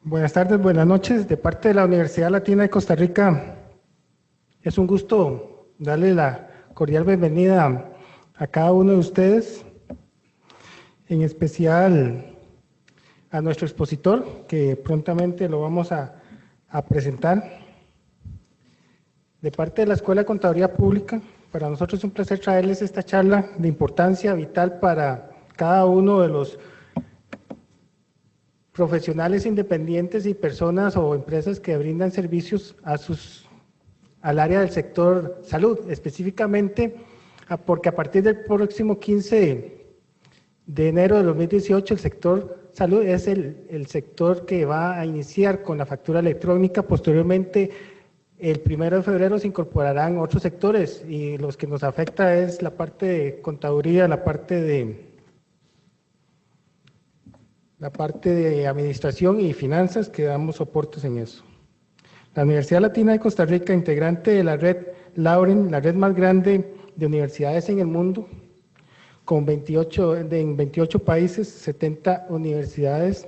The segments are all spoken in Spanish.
Buenas tardes, buenas noches. De parte de la Universidad Latina de Costa Rica, es un gusto darle la cordial bienvenida a cada uno de ustedes, en especial a nuestro expositor, que prontamente lo vamos a presentar. De parte de la Escuela de Contaduría Pública, para nosotros es un placer traerles esta charla de importancia vital para cada uno de los profesionales independientes y personas o empresas que brindan servicios al área del sector salud, específicamente porque a partir del próximo 15 de enero de 2018 el sector salud es el sector que va a iniciar con la factura electrónica. Posteriormente, el 1 de febrero se incorporarán otros sectores y los que nos afecta es la parte de contaduría, la parte de administración y finanzas, que damos soportes en eso. La Universidad Latina de Costa Rica, integrante de la red Lauren, la red más grande de universidades en el mundo, con 28 países, 70 universidades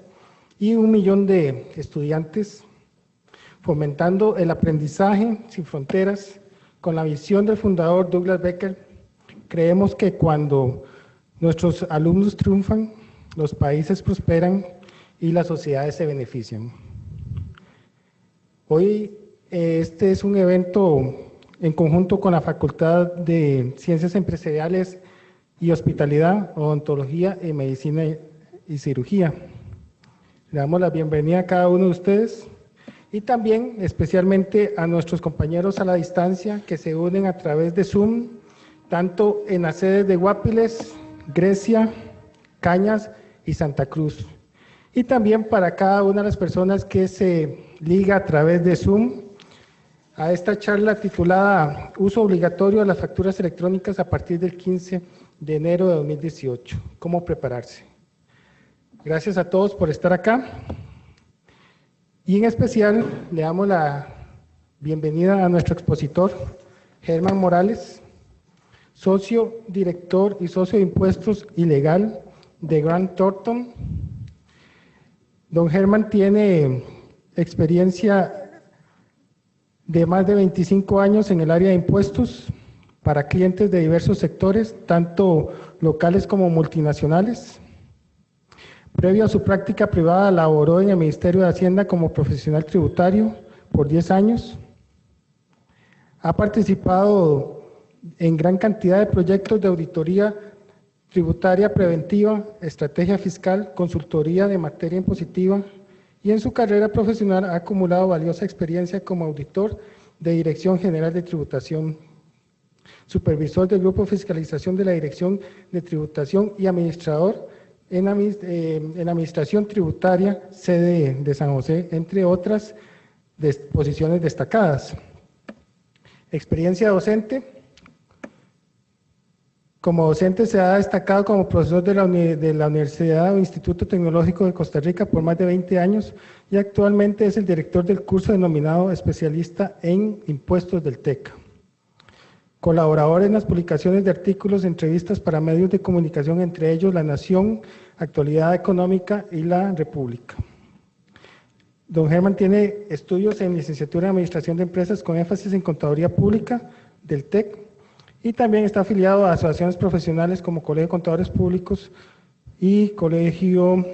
y 1 millón de estudiantes, fomentando el aprendizaje sin fronteras, con la visión del fundador Douglas Becker. Creemos que cuando nuestros alumnos triunfan, los países prosperan y las sociedades se benefician. Hoy este es un evento en conjunto con la Facultad de Ciencias Empresariales y Hospitalidad, Odontología y Medicina y Cirugía. Le damos la bienvenida a cada uno de ustedes y también especialmente a nuestros compañeros a la distancia que se unen a través de Zoom, tanto en las sedes de Guapiles, Grecia, Cañas y Santa Cruz. Y también para cada una de las personas que se liga a través de Zoom a esta charla titulada Uso obligatorio de las facturas electrónicas a partir del 15 de enero de 2018. ¿Cómo prepararse? Gracias a todos por estar acá. Y en especial le damos la bienvenida a nuestro expositor, Germán Morales, socio, director y socio de impuestos y legal de Grant Thornton. Don Germán tiene experiencia de más de 25 años en el área de impuestos para clientes de diversos sectores, tanto locales como multinacionales. Previo a su práctica privada, laboró en el Ministerio de Hacienda como profesional tributario por 10 años. Ha participado en gran cantidad de proyectos de auditoría tributaria preventiva, estrategia fiscal, consultoría de materia impositiva, y en su carrera profesional ha acumulado valiosa experiencia como auditor de Dirección General de Tributación, supervisor del Grupo de Fiscalización de la Dirección de Tributación y administrador en Administración Tributaria, sede de San José, entre otras posiciones destacadas. Experiencia docente. Como docente se ha destacado como profesor de la Universidad o Instituto Tecnológico de Costa Rica por más de 20 años y actualmente es el director del curso denominado Especialista en Impuestos del TEC. Colaborador en las publicaciones de artículos, entrevistas para medios de comunicación, entre ellos La Nación, Actualidad Económica y La República. Don Germán tiene estudios en licenciatura en Administración de Empresas con énfasis en Contaduría Pública del TEC, y también está afiliado a asociaciones profesionales como Colegio de Contadores Públicos y Colegio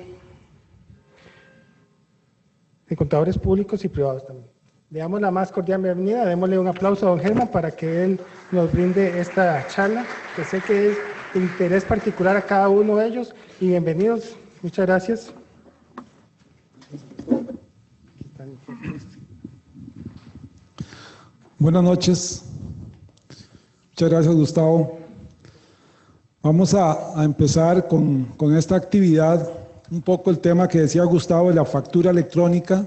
de Contadores Públicos y Privados también. Le damos la más cordial bienvenida, démosle un aplauso a don Germán para que él nos brinde esta charla, que sé que es de interés particular a cada uno de ellos, y bienvenidos, muchas gracias. Buenas noches. Muchas gracias, Gustavo. Vamos a empezar con esta actividad, un poco el tema que decía Gustavo de la factura electrónica,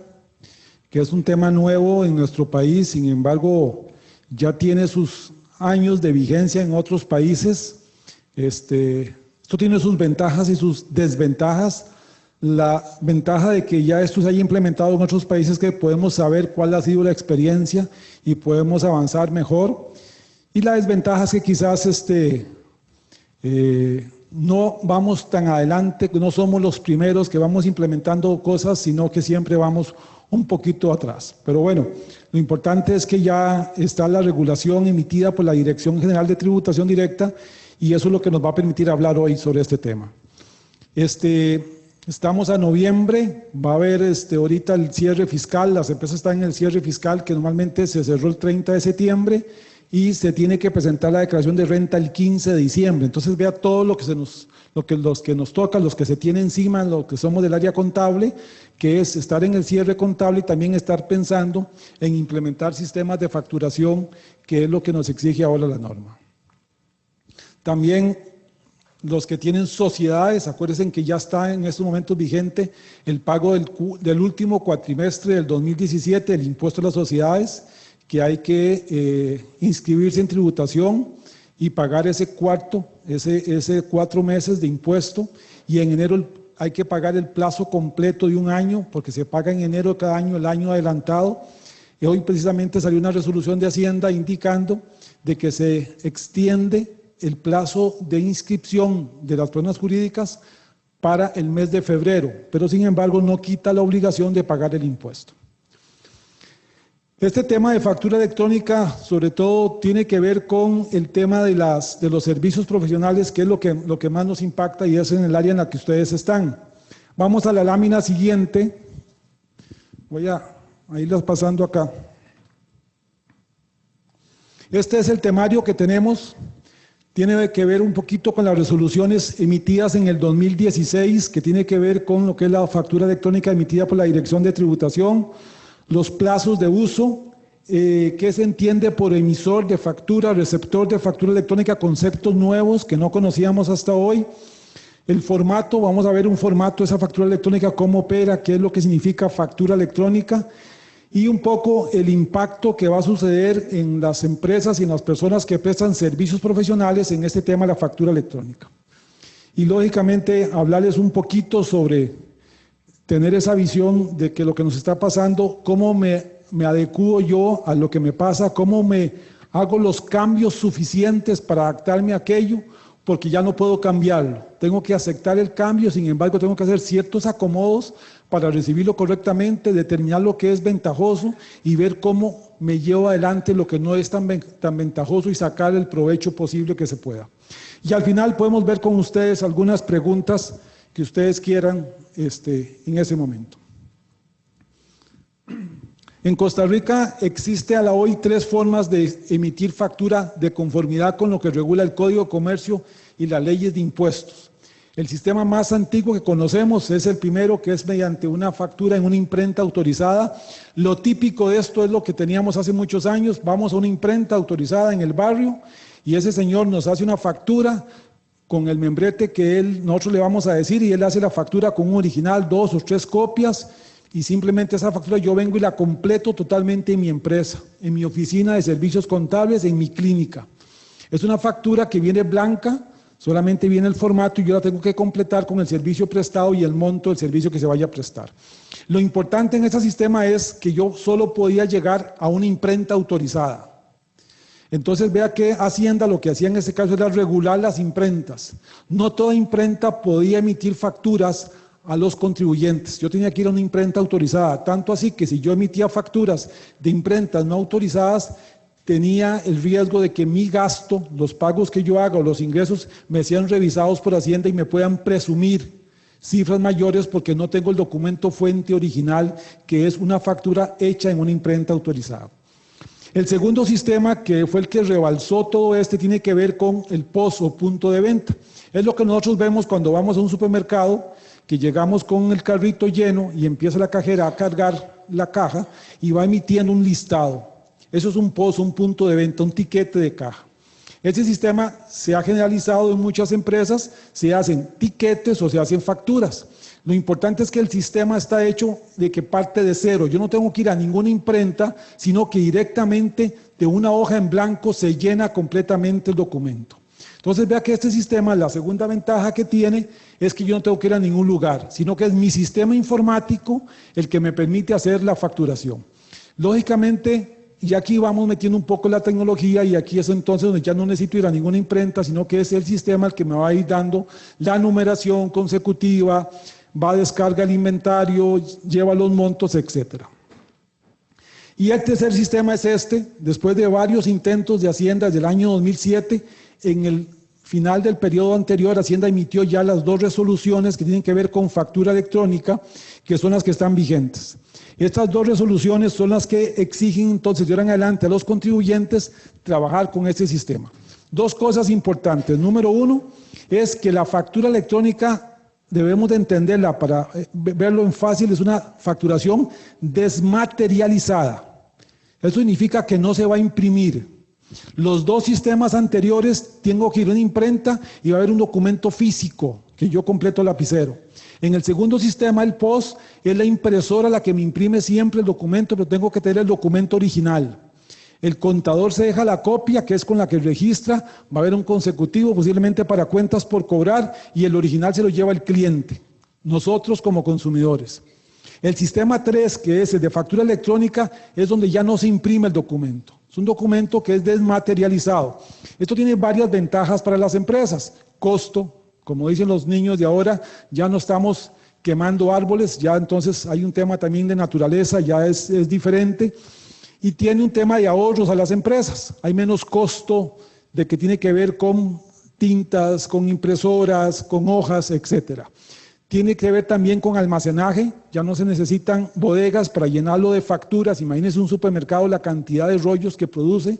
que es un tema nuevo en nuestro país, sin embargo, ya tiene sus años de vigencia en otros países. Esto tiene sus ventajas y sus desventajas. La ventaja de que ya esto se haya implementado en otros países es que podemos saber cuál ha sido la experiencia y podemos avanzar mejor. Y la desventaja es que quizás no vamos tan adelante, no somos los primeros que vamos implementando cosas, sino que siempre vamos un poquito atrás. Pero bueno, lo importante es que ya está la regulación emitida por la Dirección General de Tributación Directa y eso es lo que nos va a permitir hablar hoy sobre este tema. Estamos a noviembre, va a haber ahorita el cierre fiscal, las empresas están en el cierre fiscal que normalmente se cerró el 30 de septiembre y se tiene que presentar la declaración de renta el 15 de diciembre. Entonces vea todo lo que los que nos toca, los que se tiene encima, lo que somos del área contable, que es estar en el cierre contable y también estar pensando en implementar sistemas de facturación, que es lo que nos exige ahora la norma. También los que tienen sociedades, acuérdense que ya está en estos momentos vigente el pago del último cuatrimestre del 2017, el impuesto a las sociedades, que hay que inscribirse en tributación y pagar ese 4 meses de impuesto, y en enero hay que pagar el plazo completo de un año, porque se paga en enero de cada año, el año adelantado. Y hoy precisamente salió una resolución de Hacienda indicando de que se extiende el plazo de inscripción de las personas jurídicas para el mes de febrero, pero sin embargo no quita la obligación de pagar el impuesto. Este tema de factura electrónica, sobre todo, tiene que ver con el tema de los servicios profesionales, que es lo que más nos impacta y es en el área en la que ustedes están. Vamos a la lámina siguiente. Voy a irlas pasando acá. Este es el temario que tenemos. Tiene que ver un poquito con las resoluciones emitidas en el 2016, que tiene que ver con lo que es la factura electrónica emitida por la Dirección de Tributación, los plazos de uso, qué se entiende por emisor de factura, receptor de factura electrónica, conceptos nuevos que no conocíamos hasta hoy. El formato, vamos a ver un formato de esa factura electrónica, cómo opera, qué es lo que significa factura electrónica, y un poco el impacto que va a suceder en las empresas y en las personas que prestan servicios profesionales en este tema de la factura electrónica. Y lógicamente hablarles un poquito sobre tener esa visión de que lo que nos está pasando, cómo me adecuo yo a lo que me pasa, cómo me hago los cambios suficientes para adaptarme a aquello, porque ya no puedo cambiarlo. Tengo que aceptar el cambio, sin embargo tengo que hacer ciertos acomodos para recibirlo correctamente, determinar lo que es ventajoso y ver cómo me llevo adelante lo que no es tan ventajoso y sacar el provecho posible que se pueda. Y al final podemos ver con ustedes algunas preguntas que ustedes quieran en ese momento. En Costa Rica existe a la hoy 3 formas de emitir factura de conformidad con lo que regula el Código de Comercio y las leyes de impuestos. El sistema más antiguo que conocemos es el primero, que es mediante una factura en una imprenta autorizada. Lo típico de esto es lo que teníamos hace muchos años. Vamos a una imprenta autorizada en el barrio y ese señor nos hace una factura con el membrete que nosotros le vamos a decir, y él hace la factura con un original, 2 o 3 copias, y simplemente esa factura yo vengo y la completo totalmente en mi empresa, en mi oficina de servicios contables, en mi clínica. Es una factura que viene blanca, solamente viene el formato y yo la tengo que completar con el servicio prestado y el monto del servicio que se vaya a prestar. Lo importante en este sistema es que yo solo podía llegar a una imprenta autorizada. Entonces vea que Hacienda lo que hacía en este caso era regular las imprentas. No toda imprenta podía emitir facturas a los contribuyentes. Yo tenía que ir a una imprenta autorizada, tanto así que si yo emitía facturas de imprentas no autorizadas, tenía el riesgo de que mi gasto, los pagos que yo haga o los ingresos me sean revisados por Hacienda y me puedan presumir cifras mayores porque no tengo el documento fuente original, que es una factura hecha en una imprenta autorizada. El segundo sistema, que fue el que rebalsó todo tiene que ver con el POS o punto de venta. Es lo que nosotros vemos cuando vamos a un supermercado, que llegamos con el carrito lleno y empieza la cajera a cargar la caja y va emitiendo un listado. Eso es un POS, un punto de venta, un tiquete de caja. Este sistema se ha generalizado en muchas empresas, se hacen tiquetes o se hacen facturas. Lo importante es que el sistema está hecho de que parte de cero. Yo no tengo que ir a ninguna imprenta, sino que directamente de una hoja en blanco se llena completamente el documento. Entonces vea que este sistema, la segunda ventaja que tiene es que yo no tengo que ir a ningún lugar, sino que es mi sistema informático el que me permite hacer la facturación. Lógicamente, Y aquí vamos metiendo un poco la tecnología y aquí es entonces donde ya no necesito ir a ninguna imprenta, sino que es el sistema el que me va a ir dando la numeración consecutiva, va a descarga el inventario, lleva los montos, etc. Y el tercer sistema es este, después de varios intentos de Hacienda desde el año 2007, en el final del periodo anterior, Hacienda emitió ya las 2 resoluciones que tienen que ver con factura electrónica, que son las que están vigentes. Estas 2 resoluciones son las que exigen entonces de ahora en adelante a los contribuyentes trabajar con este sistema. 2 cosas importantes. Número 1 es que la factura electrónica debemos de entenderla para verlo en fácil, es una facturación desmaterializada. Eso significa que no se va a imprimir. Los 2 sistemas anteriores tengo que ir a una imprenta y va a haber un documento físico que yo completo lapicero. En el segundo sistema, el POS, es la impresora la que me imprime siempre el documento, pero tengo que tener el documento original. El contador se deja la copia, que es con la que registra, va a haber un consecutivo, posiblemente para cuentas por cobrar, y el original se lo lleva el cliente, nosotros como consumidores. El sistema 3, que es el de factura electrónica, es donde ya no se imprime el documento. Es un documento que es desmaterializado. Esto tiene varias ventajas para las empresas. Costo, como dicen los niños de ahora, ya no estamos quemando árboles, ya entonces hay un tema también de naturaleza, ya es diferente. Y tiene un tema de ahorros a las empresas. Hay menos costo de que tiene que ver con tintas, con impresoras, con hojas, etc. Tiene que ver también con almacenaje. Ya no se necesitan bodegas para llenarlo de facturas. Imagínense un supermercado, la cantidad de rollos que produce.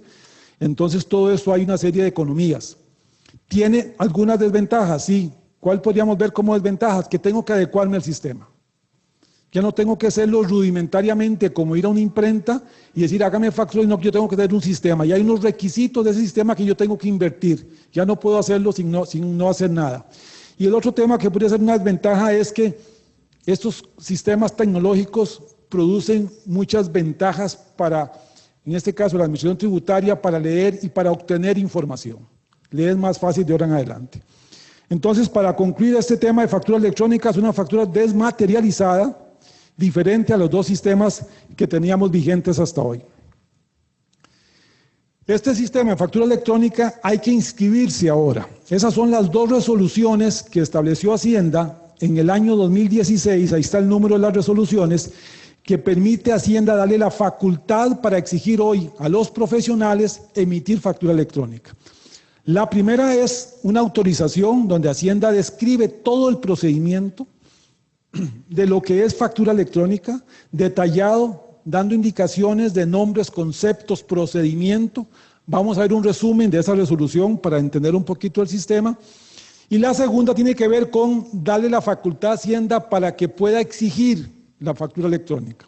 Entonces todo esto hay una serie de economías. ¿Tiene algunas desventajas? Sí. ¿Cuál podríamos ver como desventajas? Que tengo que adecuarme al sistema. Ya no tengo que hacerlo rudimentariamente como ir a una imprenta y decir hágame factura, sino que yo tengo que tener un sistema. Y hay unos requisitos de ese sistema que yo tengo que invertir. Ya no puedo hacerlo sin no hacer nada. Y el otro tema que podría ser una desventaja es que estos sistemas tecnológicos producen muchas ventajas para, en este caso, la administración tributaria, para leer y para obtener información. Le es más fácil de ahora en adelante. Entonces, para concluir este tema de factura electrónica, es una factura desmaterializada, diferente a los 2 sistemas que teníamos vigentes hasta hoy. Este sistema de factura electrónica hay que inscribirse ahora. Esas son las 2 resoluciones que estableció Hacienda en el año 2016, ahí está el número de las resoluciones, que permite a Hacienda darle la facultad para exigir hoy a los profesionales emitir factura electrónica. La primera es una autorización donde Hacienda describe todo el procedimiento de lo que es factura electrónica, detallado, dando indicaciones de nombres, conceptos, procedimiento. Vamos a ver un resumen de esa resolución para entender un poquito el sistema. Y la segunda tiene que ver con darle la facultad a Hacienda para que pueda exigir la factura electrónica.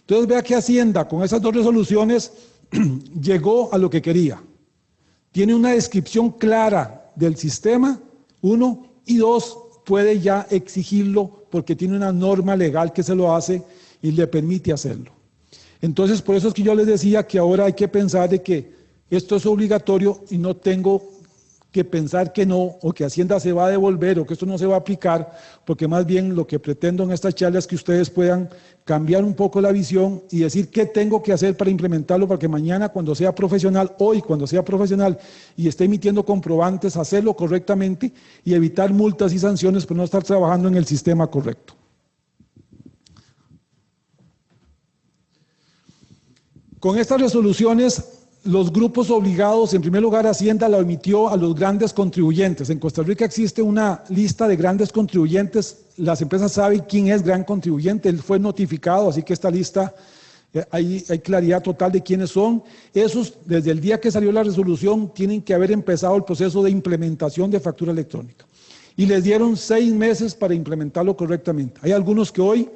Entonces vea que Hacienda con esas 2 resoluciones llegó a lo que quería. Tiene una descripción clara del sistema, 1, y 2, puede ya exigirlo porque tiene una norma legal que se lo hace y le permite hacerlo. Entonces, por eso es que yo les decía que ahora hay que pensar de que esto es obligatorio y no tengo que pensar que no, o que Hacienda se va a devolver, o que esto no se va a aplicar, porque más bien lo que pretendo en esta charla es que ustedes puedan cambiar un poco la visión y decir qué tengo que hacer para implementarlo, para que mañana cuando sea profesional, hoy cuando sea profesional y esté emitiendo comprobantes, hacerlo correctamente y evitar multas y sanciones por no estar trabajando en el sistema correcto. Con estas resoluciones, los grupos obligados, en primer lugar, Hacienda la emitió a los grandes contribuyentes. En Costa Rica existe una lista de grandes contribuyentes. Las empresas saben quién es gran contribuyente. Él fue notificado, así que esta lista, hay claridad total de quiénes son. Esos, desde el día que salió la resolución, tienen que haber empezado el proceso de implementación de factura electrónica. Y les dieron 6 meses para implementarlo correctamente. Hay algunos que hoy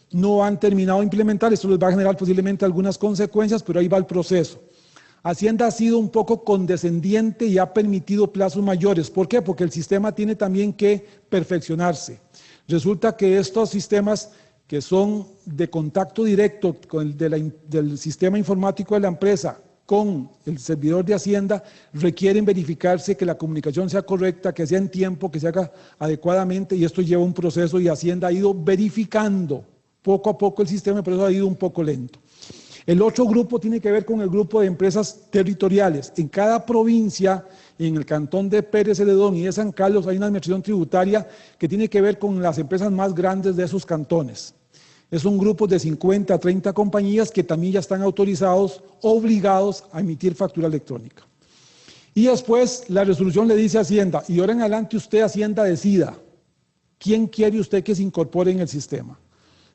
no han terminado de implementar. Esto les va a generar posiblemente algunas consecuencias, pero ahí va el proceso. Hacienda ha sido un poco condescendiente y ha permitido plazos mayores. ¿Por qué? Porque el sistema tiene también que perfeccionarse. Resulta que estos sistemas que son de contacto directo con del sistema informático de la empresa con el servidor de Hacienda requieren verificarse que la comunicación sea correcta, que sea en tiempo, que se haga adecuadamente, y esto lleva un proceso y Hacienda ha ido verificando poco a poco el sistema, pero eso ha ido un poco lento. El otro grupo tiene que ver con el grupo de empresas territoriales. En cada provincia, en el cantón de Pérez Celedón y de San Carlos, hay una administración tributaria que tiene que ver con las empresas más grandes de esos cantones. Es un grupo de 50 a 30 compañías que también ya están autorizados, obligados a emitir factura electrónica. Y después la resolución le dice a Hacienda, y ahora en adelante usted, Hacienda, decida quién quiere usted que se incorpore en el sistema.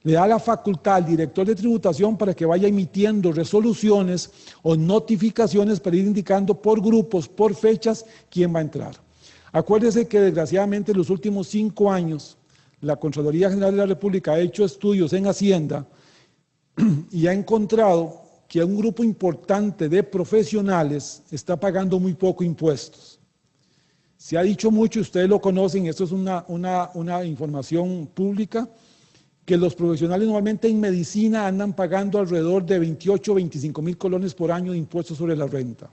Le da la facultad al director de tributación para que vaya emitiendo resoluciones o notificaciones para ir indicando por grupos, por fechas, quién va a entrar. Acuérdese que desgraciadamente en los últimos 5 años la Contraloría General de la República ha hecho estudios en Hacienda y ha encontrado que un grupo importante de profesionales está pagando muy poco impuestos. Se ha dicho mucho, ustedes lo conocen, esto es una información pública, que los profesionales normalmente en medicina andan pagando alrededor de 28 o 25 mil colones por año de impuestos sobre la renta.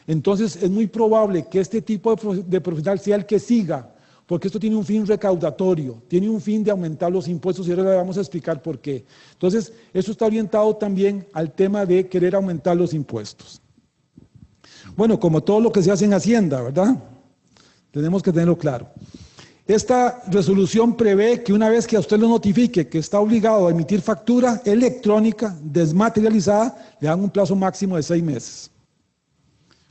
Entonces es muy probable que este tipo de profesional sea el que siga, porque esto tiene un fin recaudatorio, tiene un fin de aumentar los impuestos y ahora le vamos a explicar por qué. Entonces, eso está orientado también al tema de querer aumentar los impuestos. Bueno, como todo lo que se hace en Hacienda, ¿verdad? Tenemos que tenerlo claro. Esta resolución prevé que una vez que a usted lo notifique que está obligado a emitir factura electrónica desmaterializada, le dan un plazo máximo de 6 meses.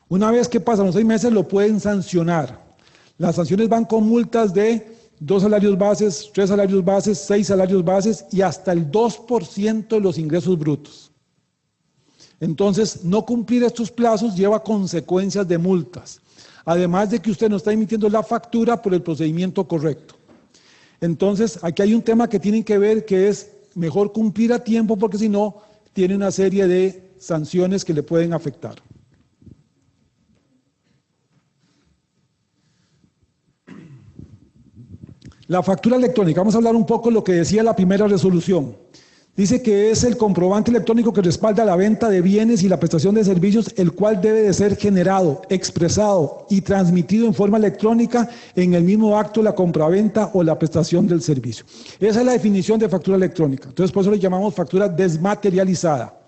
Una vez que pasan los 6 meses, lo pueden sancionar. Las sanciones van con multas de 2 salarios bases, 3 salarios bases, 6 salarios bases y hasta el 2% de los ingresos brutos. Entonces, no cumplir estos plazos lleva consecuencias de multas. Además de que usted no está emitiendo la factura por el procedimiento correcto. Entonces, aquí hay un tema que tienen que ver, que es mejor cumplir a tiempo, porque si no, tiene una serie de sanciones que le pueden afectar. La factura electrónica, vamos a hablar un poco de lo que decía la primera resolución. Dice que es el comprobante electrónico que respalda la venta de bienes y la prestación de servicios, el cual debe de ser generado, expresado y transmitido en forma electrónica en el mismo acto de la compraventa o la prestación del servicio. Esa es la definición de factura electrónica. Entonces, por eso le llamamos factura desmaterializada.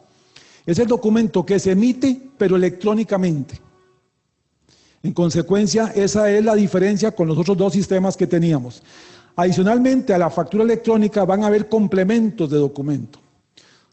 Es el documento que se emite, pero electrónicamente. En consecuencia, esa es la diferencia con los otros 2 sistemas que teníamos. Adicionalmente a la factura electrónica van a haber complementos de documento.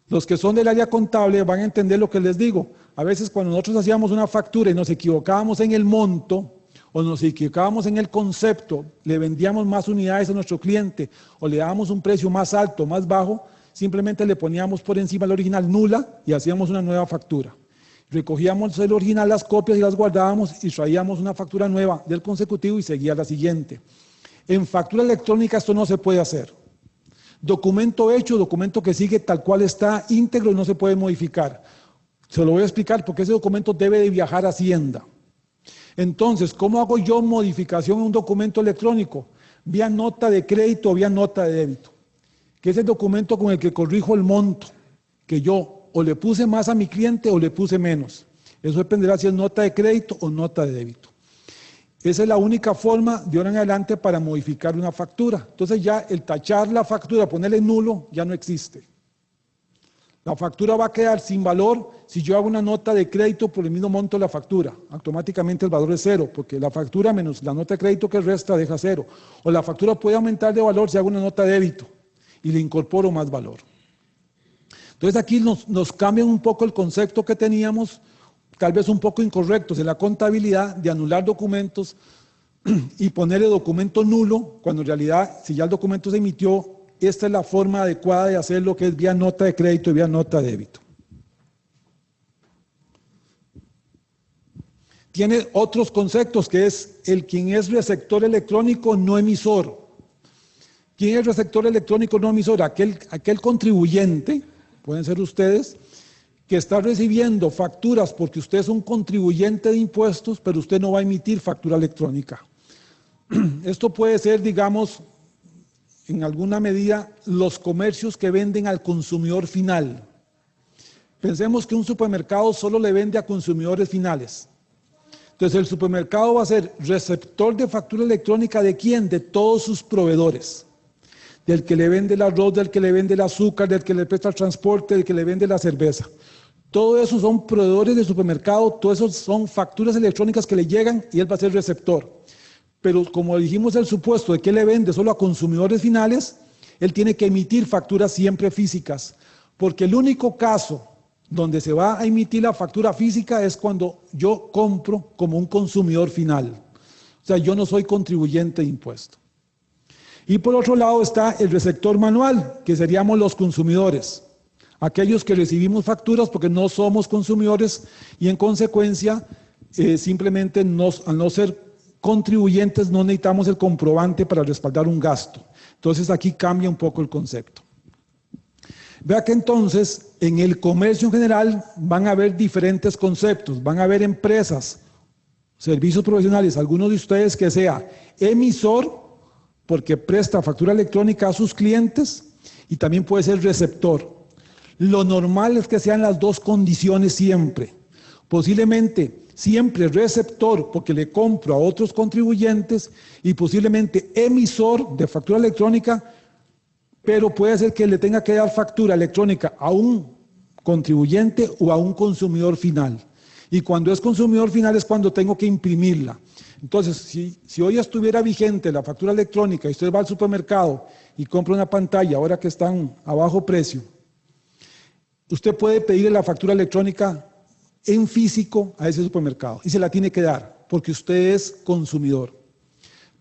Los que son del área contable van a entender lo que les digo. A veces cuando nosotros hacíamos una factura y nos equivocábamos en el monto o nos equivocábamos en el concepto, le vendíamos más unidades a nuestro cliente o le dábamos un precio más alto, más bajo, simplemente le poníamos por encima la original nula y hacíamos una nueva factura. Recogíamos el original, las copias y las guardábamos y traíamos una factura nueva del consecutivo y seguía la siguiente. En factura electrónica esto no se puede hacer. Documento hecho, documento que sigue tal cual está, íntegro y no se puede modificar. Se lo voy a explicar porque ese documento debe de viajar a Hacienda. Entonces, ¿cómo hago yo modificación en un documento electrónico? Vía nota de crédito o vía nota de débito, que es el documento con el que corrijo el monto, que yo o le puse más a mi cliente o le puse menos. Eso dependerá si es nota de crédito o nota de débito. Esa es la única forma de ahora en adelante para modificar una factura. Entonces ya el tachar la factura, ponerle nulo, ya no existe. La factura va a quedar sin valor si yo hago una nota de crédito por el mismo monto de la factura. Automáticamente el valor es 0, porque la factura menos la nota de crédito que resta deja 0. O la factura puede aumentar de valor si hago una nota de débito y le incorporo más valor. Entonces aquí nos cambian un poco el concepto que teníamos, tal vez un poco incorrectos en la contabilidad, de anular documentos y ponerle documento nulo, cuando en realidad, si ya el documento se emitió, esta es la forma adecuada de hacer lo que es vía nota de crédito y vía nota de débito. Tiene otros conceptos, que es el quien es receptor electrónico no emisor. ¿Quién es receptor electrónico no emisor? Aquel contribuyente, pueden ser ustedes, que está recibiendo facturas porque usted es un contribuyente de impuestos, pero usted no va a emitir factura electrónica. Esto puede ser, digamos, en alguna medida, los comercios que venden al consumidor final. Pensemos que un supermercado solo le vende a consumidores finales. Entonces el supermercado va a ser receptor de factura electrónica ¿de quién? De todos sus proveedores. Del que le vende el arroz, del que le vende el azúcar, del que le presta el transporte, del que le vende la cerveza. Todo eso son proveedores de supermercado, todo eso son facturas electrónicas que le llegan y él va a ser receptor. Pero como dijimos el supuesto de que le vende solo a consumidores finales, él tiene que emitir facturas siempre físicas, porque el único caso donde se va a emitir la factura física es cuando yo compro como un consumidor final. O sea, yo no soy contribuyente de impuesto. Y por otro lado está el receptor manual, que seríamos los consumidores, aquellos que recibimos facturas porque no somos consumidores y en consecuencia simplemente al no ser contribuyentes no necesitamos el comprobante para respaldar un gasto. Entonces aquí cambia un poco el concepto. Vea que entonces en el comercio en general van a haber diferentes conceptos, van a haber empresas, servicios profesionales, algunos de ustedes que sea emisor, porque presta factura electrónica a sus clientes, y también puede ser receptor. Lo normal es que sean las dos condiciones siempre. Posiblemente siempre receptor, porque le compro a otros contribuyentes, y posiblemente emisor de factura electrónica, pero puede ser que le tenga que dar factura electrónica a un contribuyente o a un consumidor final. Y cuando es consumidor final es cuando tengo que imprimirla. Entonces, si hoy estuviera vigente la factura electrónica y usted va al supermercado y compra una pantalla, ahora que están a bajo precio, usted puede pedirle la factura electrónica en físico a ese supermercado y se la tiene que dar porque usted es consumidor.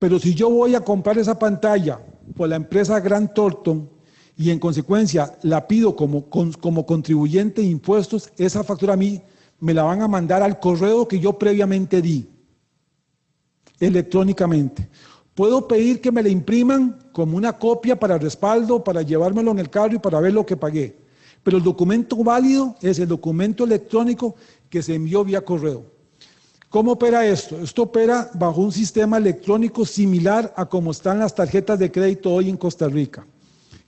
Pero si yo voy a comprar esa pantalla por la empresa Grant Thornton y en consecuencia la pido como contribuyente de impuestos, esa factura a mí me la van a mandar al correo que yo previamente di, electrónicamente. Puedo pedir que me la impriman como una copia para respaldo, para llevármelo en el carro y para ver lo que pagué. Pero el documento válido es el documento electrónico que se envió vía correo. ¿Cómo opera esto? Esto opera bajo un sistema electrónico similar a como están las tarjetas de crédito hoy en Costa Rica.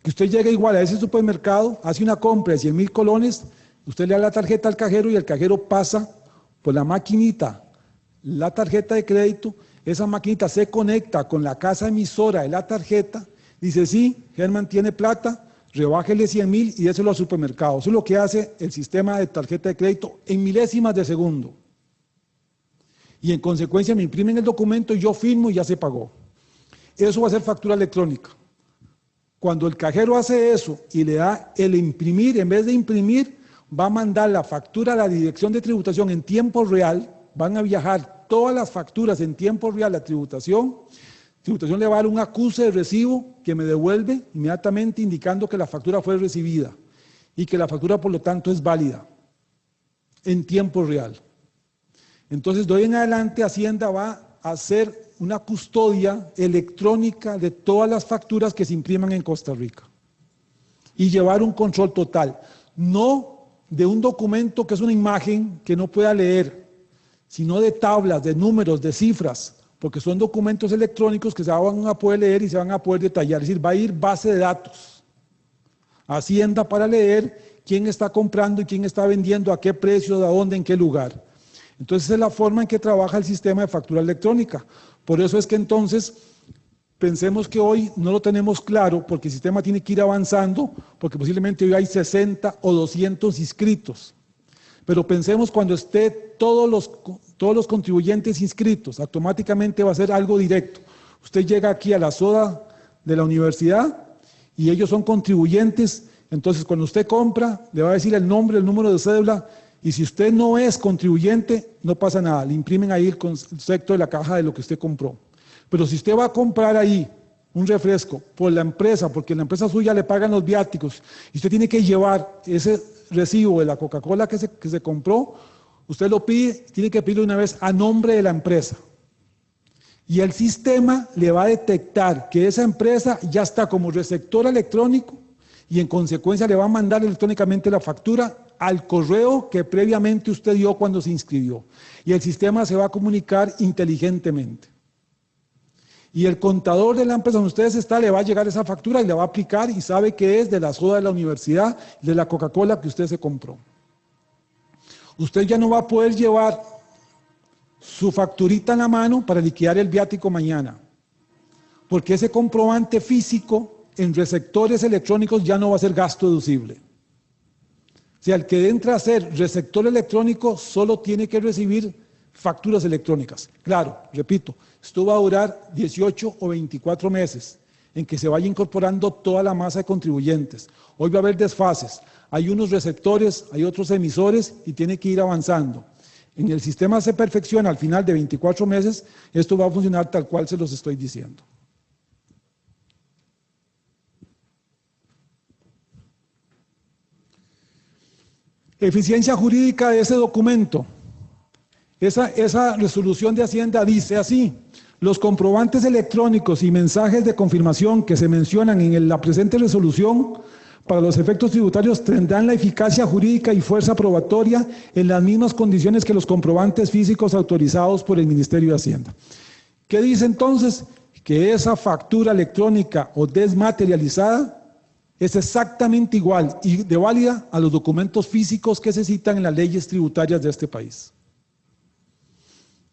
Que usted llega igual a ese supermercado, hace una compra de 100,000 colones, usted le da la tarjeta al cajero y el cajero pasa por la maquinita, la tarjeta de crédito, esa maquinita se conecta con la casa emisora de la tarjeta, dice sí, Germán tiene plata, rebájele 100,000 y déselo al supermercado. Eso es lo que hace el sistema de tarjeta de crédito en milésimas de segundo. Y en consecuencia me imprimen el documento y yo firmo y ya se pagó. Eso va a ser factura electrónica. Cuando el cajero hace eso y le da el imprimir, en vez de imprimir, va a mandar la factura a la dirección de tributación en tiempo real, van a viajar todas las facturas en tiempo real a tributación. Tributación le va a dar un acuse de recibo que me devuelve inmediatamente indicando que la factura fue recibida y que la factura por lo tanto es válida en tiempo real. Entonces de hoy en adelante Hacienda va a hacer una custodia electrónica de todas las facturas que se impriman en Costa Rica y llevar un control total, no de un documento que es una imagen que no pueda leer, sino de tablas, de números, de cifras, porque son documentos electrónicos que se van a poder leer y se van a poder detallar, es decir, va a ir base de datos a Hacienda para leer quién está comprando y quién está vendiendo, a qué precio, de dónde, en qué lugar. Entonces esa es la forma en que trabaja el sistema de factura electrónica. Por eso es que entonces pensemos que hoy no lo tenemos claro porque el sistema tiene que ir avanzando, porque posiblemente hoy hay 60 o 200 inscritos. Pero pensemos cuando esté todos los contribuyentes inscritos, automáticamente va a ser algo directo. Usted llega aquí a la SODA de la universidad y ellos son contribuyentes, entonces cuando usted compra le va a decir el nombre, el número de cédula, y si usted no es contribuyente, no pasa nada, le imprimen ahí el concepto de la caja de lo que usted compró. Pero si usted va a comprar ahí un refresco por la empresa, porque la empresa suya le pagan los viáticos, y usted tiene que llevar ese recibo de la Coca-Cola que se compró, usted lo pide, tiene que pedirlo una vez a nombre de la empresa. Y el sistema le va a detectar que esa empresa ya está como receptor electrónico y en consecuencia le va a mandar electrónicamente la factura al correo que previamente usted dio cuando se inscribió. Y el sistema se va a comunicar inteligentemente. Y el contador de la empresa donde ustedes están le va a llegar esa factura y le va a aplicar y sabe que es de la soda de la universidad, de la Coca-Cola que usted se compró. Usted ya no va a poder llevar su facturita en la mano para liquidar el viático mañana, porque ese comprobante físico en receptores electrónicos ya no va a ser gasto deducible. O sea, el que entra a ser receptor electrónico solo tiene que recibir facturas electrónicas. Claro, repito, esto va a durar 18 o 24 meses en que se vaya incorporando toda la masa de contribuyentes. Hoy va a haber desfases. Hay unos receptores, hay otros emisores y tiene que ir avanzando. En el sistema se perfecciona al final de 24 meses, esto va a funcionar tal cual se los estoy diciendo. Eficiencia jurídica de ese documento. Esa resolución de Hacienda dice así: los comprobantes electrónicos y mensajes de confirmación que se mencionan en la presente resolución para los efectos tributarios tendrán la eficacia jurídica y fuerza probatoria en las mismas condiciones que los comprobantes físicos autorizados por el Ministerio de Hacienda. ¿Qué dice entonces? Que esa factura electrónica o desmaterializada es exactamente igual y de válida a los documentos físicos que se citan en las leyes tributarias de este país.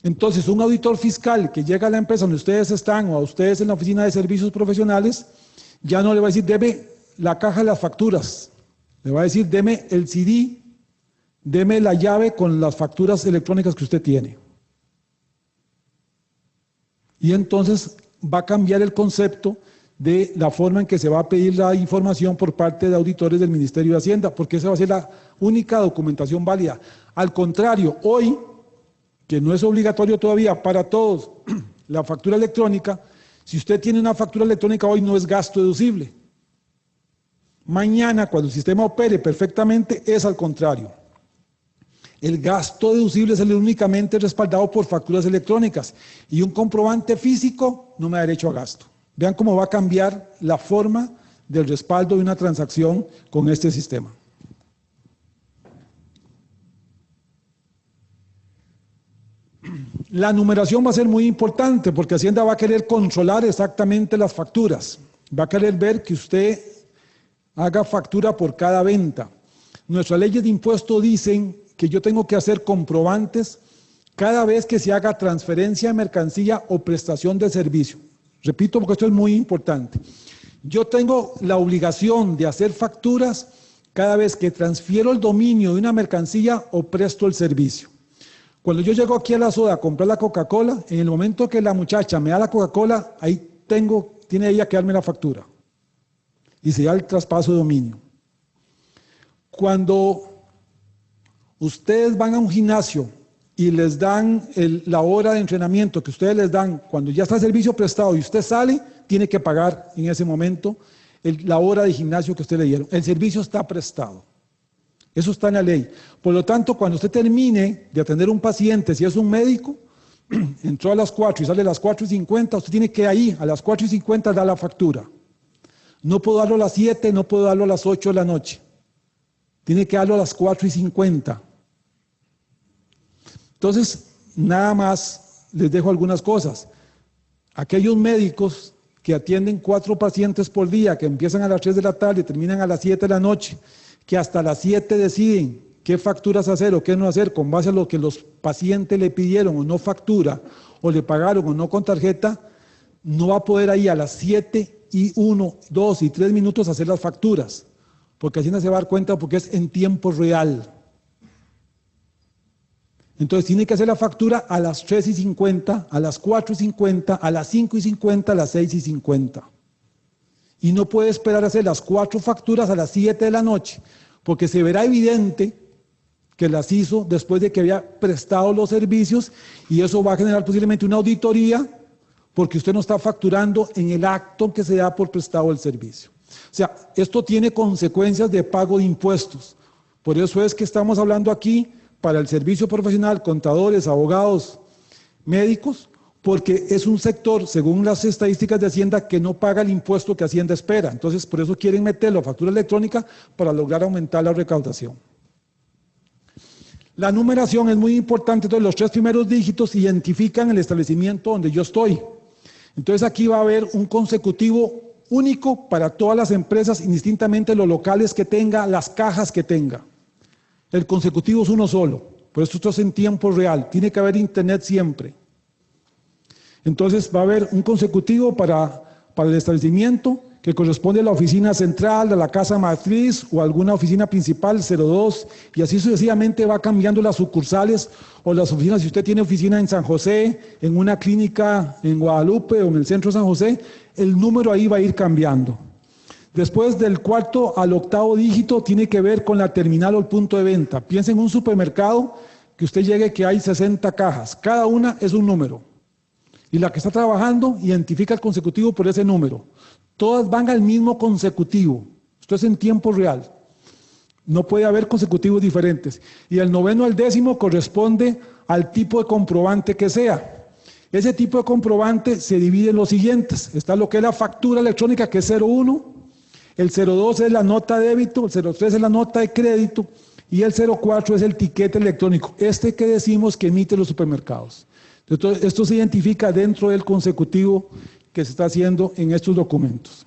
Entonces, un auditor fiscal que llega a la empresa donde ustedes están o a ustedes en la oficina de servicios profesionales, ya no le va a decir, deme la caja de las facturas, le va a decir, deme el CD, deme la llave con las facturas electrónicas que usted tiene. Y entonces va a cambiar el concepto de la forma en que se va a pedir la información por parte de auditores del Ministerio de Hacienda, porque esa va a ser la única documentación válida. Al contrario, hoy, que no es obligatorio todavía para todos la factura electrónica, si usted tiene una factura electrónica hoy no es gasto deducible. Mañana, cuando el sistema opere perfectamente, es al contrario. El gasto deducible es el únicamente respaldado por facturas electrónicas y un comprobante físico no me da derecho a gasto. Vean cómo va a cambiar la forma del respaldo de una transacción con este sistema. La numeración va a ser muy importante porque Hacienda va a querer controlar exactamente las facturas. Va a querer ver que usted haga factura por cada venta. Nuestras leyes de impuesto dicen que yo tengo que hacer comprobantes cada vez que se haga transferencia de mercancía o prestación de servicio. Repito porque esto es muy importante. Yo tengo la obligación de hacer facturas cada vez que transfiero el dominio de una mercancía o presto el servicio. Cuando yo llego aquí a la soda a comprar la Coca-Cola, en el momento que la muchacha me da la Coca-Cola, ahí tiene ella que darme la factura. Y se da el traspaso de dominio. Cuando ustedes van a un gimnasio y les dan la hora de entrenamiento que ustedes les dan, cuando ya está el servicio prestado y usted sale, tiene que pagar en ese momento la hora de gimnasio que usted le dieron. El servicio está prestado. Eso está en la ley. Por lo tanto, cuando usted termine de atender a un paciente, si es un médico, entró a las 4 y sale a las 4:50, usted tiene que ahí, a las 4:50, dar la factura. No puedo darlo a las 7, no puedo darlo a las 8 de la noche. Tiene que darlo a las 4:50. Entonces, nada más les dejo algunas cosas. Aquellos médicos que atienden 4 pacientes por día, que empiezan a las 3 de la tarde y terminan a las 7 de la noche, que hasta las 7 deciden qué facturas hacer o qué no hacer con base a lo que los pacientes le pidieron o no factura, o le pagaron o no con tarjeta, no va a poder ahí a las 7 y 1, 2 y 3 minutos hacer las facturas, porque Hacienda se va a dar cuenta porque es en tiempo real. Entonces tiene que hacer la factura a las 3:50, a las 4:50, a las 5:50, a las 6:50. Y no puede esperar a hacer las 4 facturas a las 7 de la noche, porque se verá evidente que las hizo después de que había prestado los servicios y eso va a generar posiblemente una auditoría porque usted no está facturando en el acto que se da por prestado el servicio. O sea, esto tiene consecuencias de pago de impuestos. Por eso es que estamos hablando aquí para el servicio profesional, contadores, abogados, médicos, porque es un sector, según las estadísticas de Hacienda, que no paga el impuesto que Hacienda espera. Entonces, por eso quieren meterlo a factura electrónica para lograr aumentar la recaudación. La numeración es muy importante, entonces los 3 primeros dígitos identifican el establecimiento donde yo estoy. Entonces aquí va a haber un consecutivo único para todas las empresas, indistintamente los locales que tenga, las cajas que tenga. El consecutivo es uno solo, por eso esto es en tiempo real, tiene que haber internet siempre. Entonces va a haber un consecutivo para el establecimiento que corresponde a la oficina central, a la casa matriz o alguna oficina principal 02, y así sucesivamente va cambiando las sucursales o las oficinas. Si usted tiene oficina en San José, en una clínica en Guadalupe o en el centro de San José, el número ahí va a ir cambiando. Después del cuarto al octavo dígito tiene que ver con la terminal o el punto de venta. Piensa en un supermercado que usted llegue que hay 60 cajas, cada una es un número. Y la que está trabajando identifica el consecutivo por ese número. Todas van al mismo consecutivo. Esto es en tiempo real. No puede haber consecutivos diferentes. Y el noveno al décimo corresponde al tipo de comprobante que sea. Ese tipo de comprobante se divide en los siguientes. Está lo que es la factura electrónica, que es 01. El 02 es la nota de débito. El 03 es la nota de crédito. Y el 04 es el tiquete electrónico. Este que decimos que emite los supermercados. Entonces, esto se identifica dentro del consecutivo que se está haciendo en estos documentos.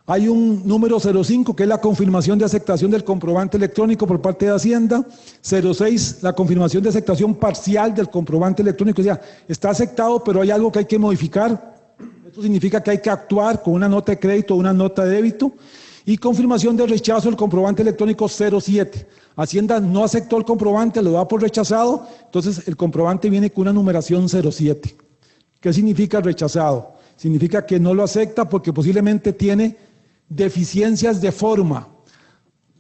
Hay un número 05 que es la confirmación de aceptación del comprobante electrónico por parte de Hacienda. 06, la confirmación de aceptación parcial del comprobante electrónico. O sea, está aceptado, pero hay algo que hay que modificar. Esto significa que hay que actuar con una nota de crédito o una nota de débito. Y confirmación de rechazo del comprobante electrónico 07. Hacienda no aceptó el comprobante, lo da por rechazado, entonces el comprobante viene con una numeración 07. ¿Qué significa rechazado? Significa que no lo acepta porque posiblemente tiene deficiencias de forma.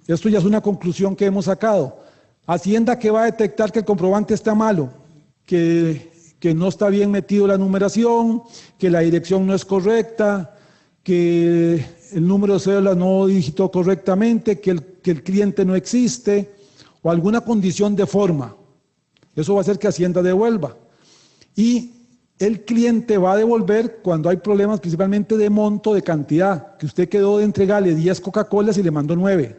Esto ya es una conclusión que hemos sacado. Hacienda, que va a detectar que el comprobante está malo, que no está bien metido la numeración, que la dirección no es correcta, que el número de cédula no digitó correctamente, que el cliente no existe, o alguna condición de forma. Eso va a hacer que Hacienda devuelva. Y el cliente va a devolver cuando hay problemas principalmente de monto, de cantidad, que usted quedó de entregarle 10 Coca-Colas y le mandó 9,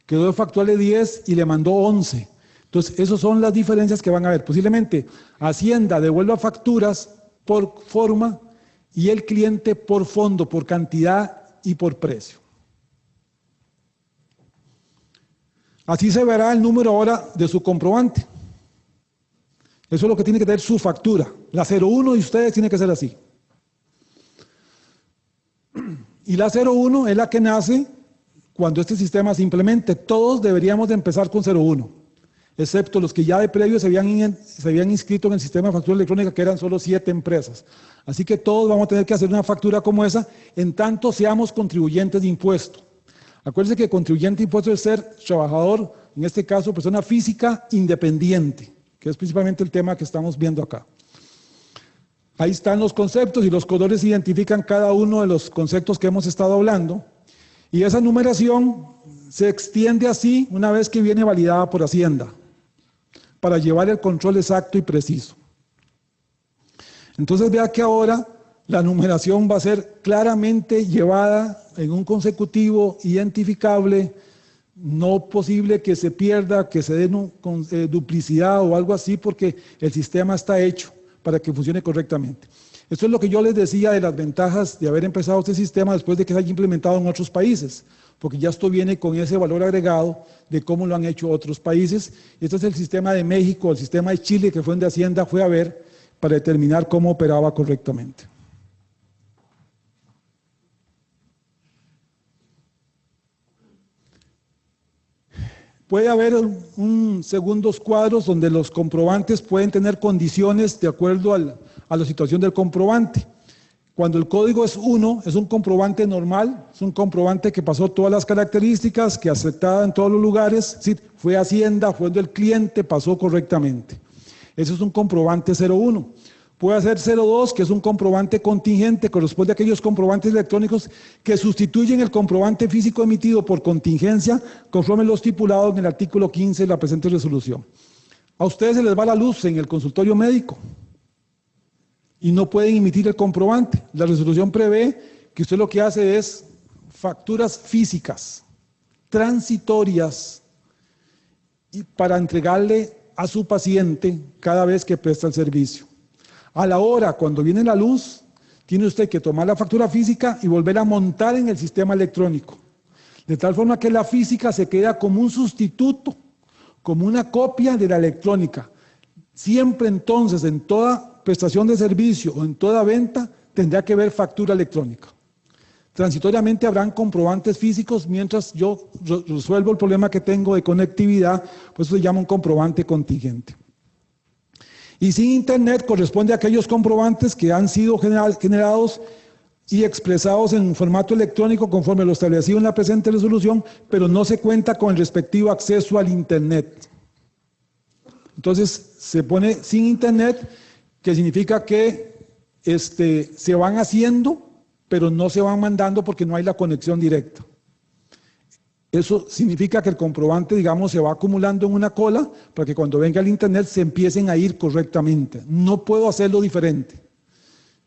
quedó de facturarle 10 y le mandó 11. Entonces, esas son las diferencias que van a haber. Posiblemente Hacienda devuelva facturas por forma y el cliente por fondo, por cantidad y por precio. Así se verá el número ahora de su comprobante. Eso es lo que tiene que tener su factura. La 01 de ustedes tiene que ser así. Y la 01 es la que nace cuando este sistema se implemente. Todos deberíamos de empezar con 01, excepto los que ya de previo se habían inscrito en el sistema de factura electrónica, que eran solo 7 empresas. Así que todos vamos a tener que hacer una factura como esa, en tanto seamos contribuyentes de impuesto. Acuérdense que contribuyente de impuesto es ser trabajador, en este caso persona física independiente, que es principalmente el tema que estamos viendo acá. Ahí están los conceptos y los colores identifican cada uno de los conceptos que hemos estado hablando. Y esa numeración se extiende así una vez que viene validada por Hacienda, para llevar el control exacto y preciso. Entonces vea que ahora la numeración va a ser claramente llevada en un consecutivo identificable, no posible que se pierda, que se dé duplicidad o algo así, porque el sistema está hecho para que funcione correctamente. Esto es lo que yo les decía de las ventajas de haber empezado este sistema después de que se haya implementado en otros países, porque ya esto viene con ese valor agregado de cómo lo han hecho otros países. Este es el sistema de México, el sistema de Chile, que fue donde Hacienda fue a ver para determinar cómo operaba correctamente. Puede haber segundos cuadros donde los comprobantes pueden tener condiciones de acuerdo a la situación del comprobante. Cuando el código es 1, es un comprobante normal, es un comprobante que pasó todas las características, que aceptaba en todos los lugares, ¿sí? Fue Hacienda, fue del cliente, pasó correctamente. Eso es un comprobante 01. Puede ser 02, que es un comprobante contingente, corresponde a aquellos comprobantes electrónicos que sustituyen el comprobante físico emitido por contingencia, conforme lo estipulado en el artículo 15 de la presente resolución. A ustedes se les va la luz en el consultorio médico y no pueden emitir el comprobante. La resolución prevé que usted lo que hace es facturas físicas, transitorias, y para entregarle a su paciente cada vez que presta el servicio. A la hora, cuando viene la luz, tiene usted que tomar la factura física y volver a montar en el sistema electrónico. De tal forma que la física se queda como un sustituto, como una copia de la electrónica. Siempre entonces, en toda prestación de servicio o en toda venta, tendrá que haber factura electrónica. Transitoriamente habrán comprobantes físicos mientras yo resuelvo el problema que tengo de conectividad, pues eso se llama un comprobante contingente. Y sin Internet corresponde a aquellos comprobantes que han sido generados y expresados en formato electrónico conforme lo establecido en la presente resolución, pero no se cuenta con el respectivo acceso al Internet. Entonces se pone sin Internet, que significa que se van haciendo, pero no se van mandando porque no hay la conexión directa. Eso significa que el comprobante, digamos, se va acumulando en una cola para que cuando venga el Internet se empiecen a ir correctamente. No puedo hacerlo diferente.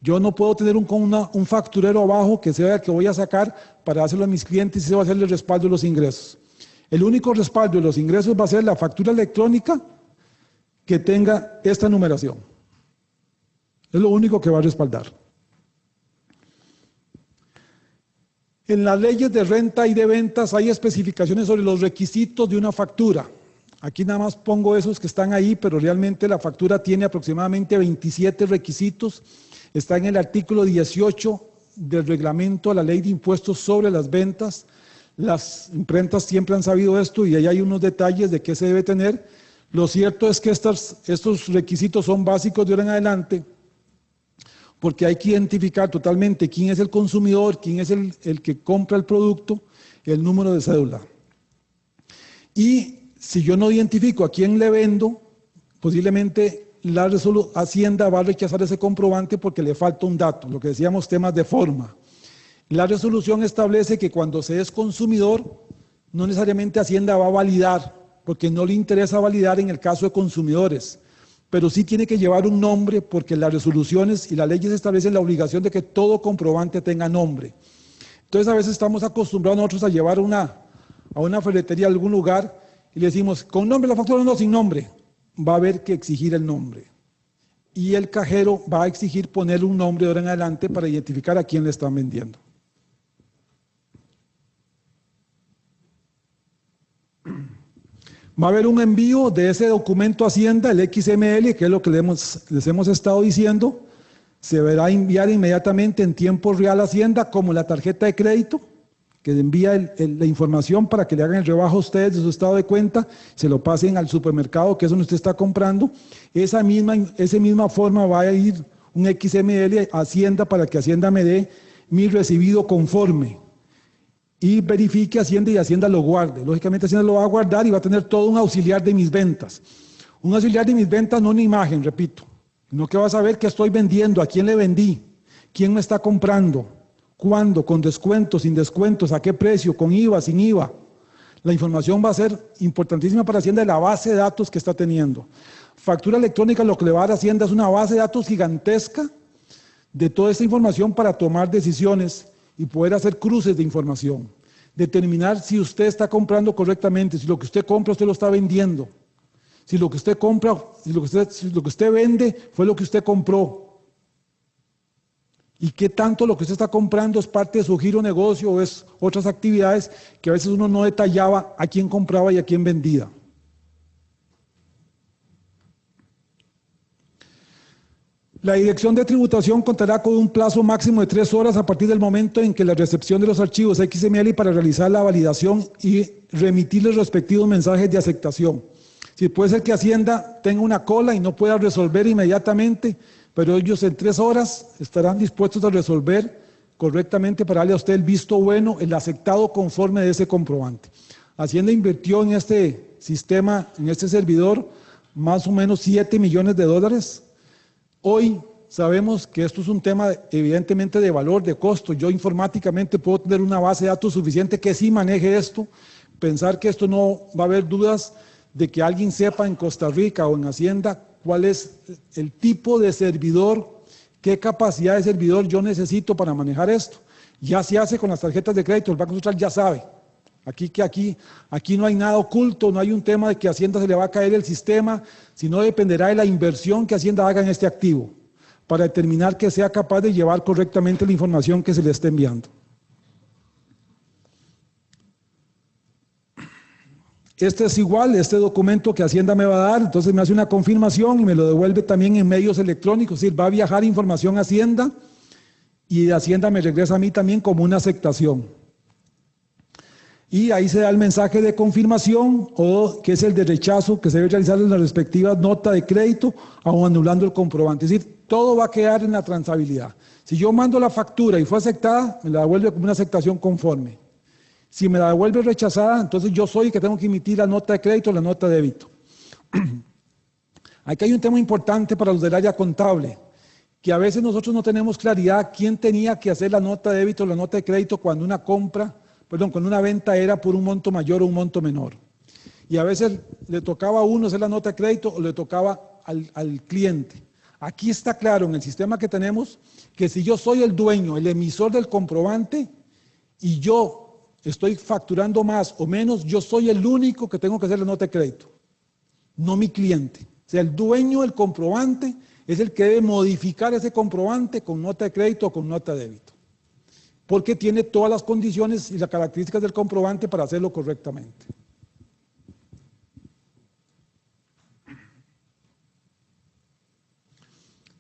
Yo no puedo tener un facturero abajo que sea el que voy a sacar para dárselo a mis clientes y se va a hacer el respaldo de los ingresos. El único respaldo de los ingresos va a ser la factura electrónica que tenga esta numeración. Es lo único que va a respaldar. En las leyes de renta y de ventas hay especificaciones sobre los requisitos de una factura. Aquí nada más pongo esos que están ahí, pero realmente la factura tiene aproximadamente 27 requisitos. Está en el artículo 18 del reglamento a la ley de impuestos sobre las ventas. Las imprentas siempre han sabido esto y ahí hay unos detalles de qué se debe tener. Lo cierto es que estos requisitos son básicos de ahora en adelante, porque hay que identificar totalmente quién es el consumidor, quién es el que compra el producto, el número de cédula. Y si yo no identifico a quién le vendo, posiblemente la Hacienda va a rechazar ese comprobante porque le falta un dato, lo que decíamos temas de forma. La resolución establece que cuando se es consumidor, no necesariamente Hacienda va a validar, porque no le interesa validar en el caso de consumidores, pero sí tiene que llevar un nombre porque las resoluciones y las leyes establecen la obligación de que todo comprobante tenga nombre. Entonces a veces estamos acostumbrados nosotros a llevar a una ferretería a algún lugar y le decimos, ¿con nombre la factura? No, sin nombre. Va a haber que exigir el nombre. Y el cajero va a exigir poner un nombre de ahora en adelante para identificar a quién le están vendiendo. Va a haber un envío de ese documento a Hacienda, el XML, que es lo que les hemos estado diciendo. Se verá enviar inmediatamente en tiempo real a Hacienda, como la tarjeta de crédito, que envía la información para que le hagan el rebajo a ustedes de su estado de cuenta, se lo pasen al supermercado, que es donde usted está comprando. Esa misma forma va a ir un XML a Hacienda para que Hacienda me dé mi recibido conforme. Y verifique Hacienda y Hacienda lo guarde. Lógicamente Hacienda lo va a guardar y va a tener todo un auxiliar de mis ventas. Un auxiliar de mis ventas, no una imagen, repito, sino que va a saber qué estoy vendiendo, a quién le vendí, quién me está comprando, cuándo, con descuentos, sin descuentos, a qué precio, con IVA, sin IVA. La información va a ser importantísima para Hacienda de la base de datos que está teniendo. Factura electrónica, lo que le va a dar Hacienda es una base de datos gigantesca de toda esta información para tomar decisiones y poder hacer cruces de información, determinar si usted está comprando correctamente, si lo que usted compra usted lo está vendiendo, si lo que usted compra, si lo que usted vende fue lo que usted compró, y qué tanto lo que usted está comprando es parte de su giro negocio o es otras actividades que a veces uno no detallaba a quién compraba y a quién vendía. La Dirección de Tributación contará con un plazo máximo de 3 horas a partir del momento en que la recepción de los archivos XML para realizar la validación y remitir los respectivos mensajes de aceptación. Si puede ser que Hacienda tenga una cola y no pueda resolver inmediatamente, pero ellos en 3 horas estarán dispuestos a resolver correctamente para darle a usted el visto bueno, el aceptado conforme de ese comprobante. Hacienda invirtió en este sistema, en este servidor, más o menos $7 millones. Hoy sabemos que esto es un tema evidentemente de valor, de costo. Yo informáticamente puedo tener una base de datos suficiente que sí maneje esto, pensar que esto no va a haber dudas de que alguien sepa en Costa Rica o en Hacienda cuál es el tipo de servidor, qué capacidad de servidor yo necesito para manejar esto. Ya se hace con las tarjetas de crédito, el Banco Central ya sabe. Aquí no hay nada oculto, no hay un tema de que a Hacienda se le va a caer el sistema, sino dependerá de la inversión que Hacienda haga en este activo, para determinar que sea capaz de llevar correctamente la información que se le esté enviando. Este es igual, este documento que Hacienda me va a dar, entonces me hace una confirmación y me lo devuelve también en medios electrónicos, es decir, va a viajar información a Hacienda y de Hacienda me regresa a mí también como una aceptación. Y ahí se da el mensaje de confirmación o que es el de rechazo que se debe realizar en la respectiva nota de crédito aun anulando el comprobante. Es decir, todo va a quedar en la transabilidad. Si yo mando la factura y fue aceptada, me la devuelve como una aceptación conforme. Si me la devuelve rechazada, entonces yo soy el que tengo que emitir la nota de crédito o la nota de débito. Aquí hay un tema importante para los del área contable, que a veces nosotros no tenemos claridad quién tenía que hacer la nota de débito o la nota de crédito cuando una venta era por un monto mayor o un monto menor. Y a veces le tocaba a uno hacer la nota de crédito o le tocaba al cliente. Aquí está claro en el sistema que tenemos que si yo soy el dueño, el emisor del comprobante y yo estoy facturando más o menos, yo soy el único que tengo que hacer la nota de crédito, no mi cliente. O sea, el dueño del comprobante es el que debe modificar ese comprobante con nota de crédito o con nota de débito, porque tiene todas las condiciones y las características del comprobante para hacerlo correctamente.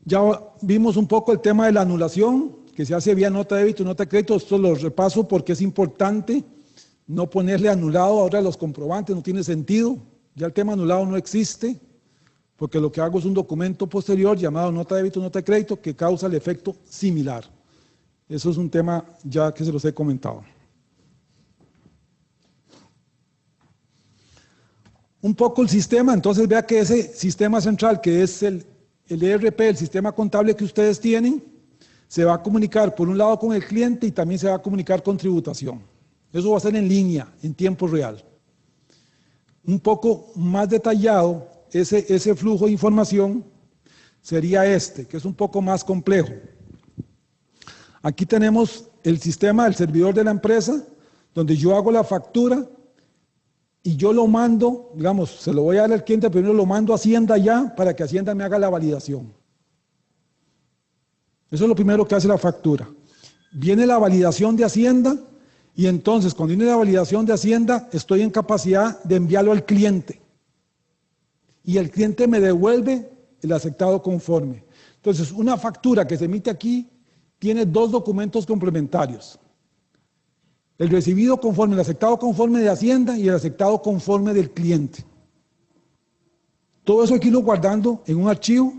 Ya vimos un poco el tema de la anulación, que se hace vía nota de débito y nota de crédito. Esto lo repaso porque es importante no ponerle anulado ahora a los comprobantes, no tiene sentido. Ya el tema anulado no existe, porque lo que hago es un documento posterior llamado nota de débito y nota de crédito que causa el efecto similar. Eso es un tema ya que se los he comentado. Un poco el sistema, entonces vea que ese sistema central que es el ERP, el sistema contable que ustedes tienen, se va a comunicar por un lado con el cliente y también se va a comunicar con tributación. Eso va a ser en línea, en tiempo real. Un poco más detallado, ese flujo de información sería que es un poco más complejo. Aquí tenemos el sistema del servidor de la empresa, donde yo hago la factura y yo lo mando, digamos, se lo voy a dar al cliente, primero lo mando a Hacienda ya para que Hacienda me haga la validación. Eso es lo primero que hace la factura. Viene la validación de Hacienda y entonces cuando viene la validación de Hacienda estoy en capacidad de enviarlo al cliente. Y el cliente me devuelve el aceptado conforme. Entonces, una factura que se emite aquí tiene dos documentos complementarios. El recibido conforme, el aceptado conforme de Hacienda y el aceptado conforme del cliente. Todo eso hay que irlo guardando en un archivo,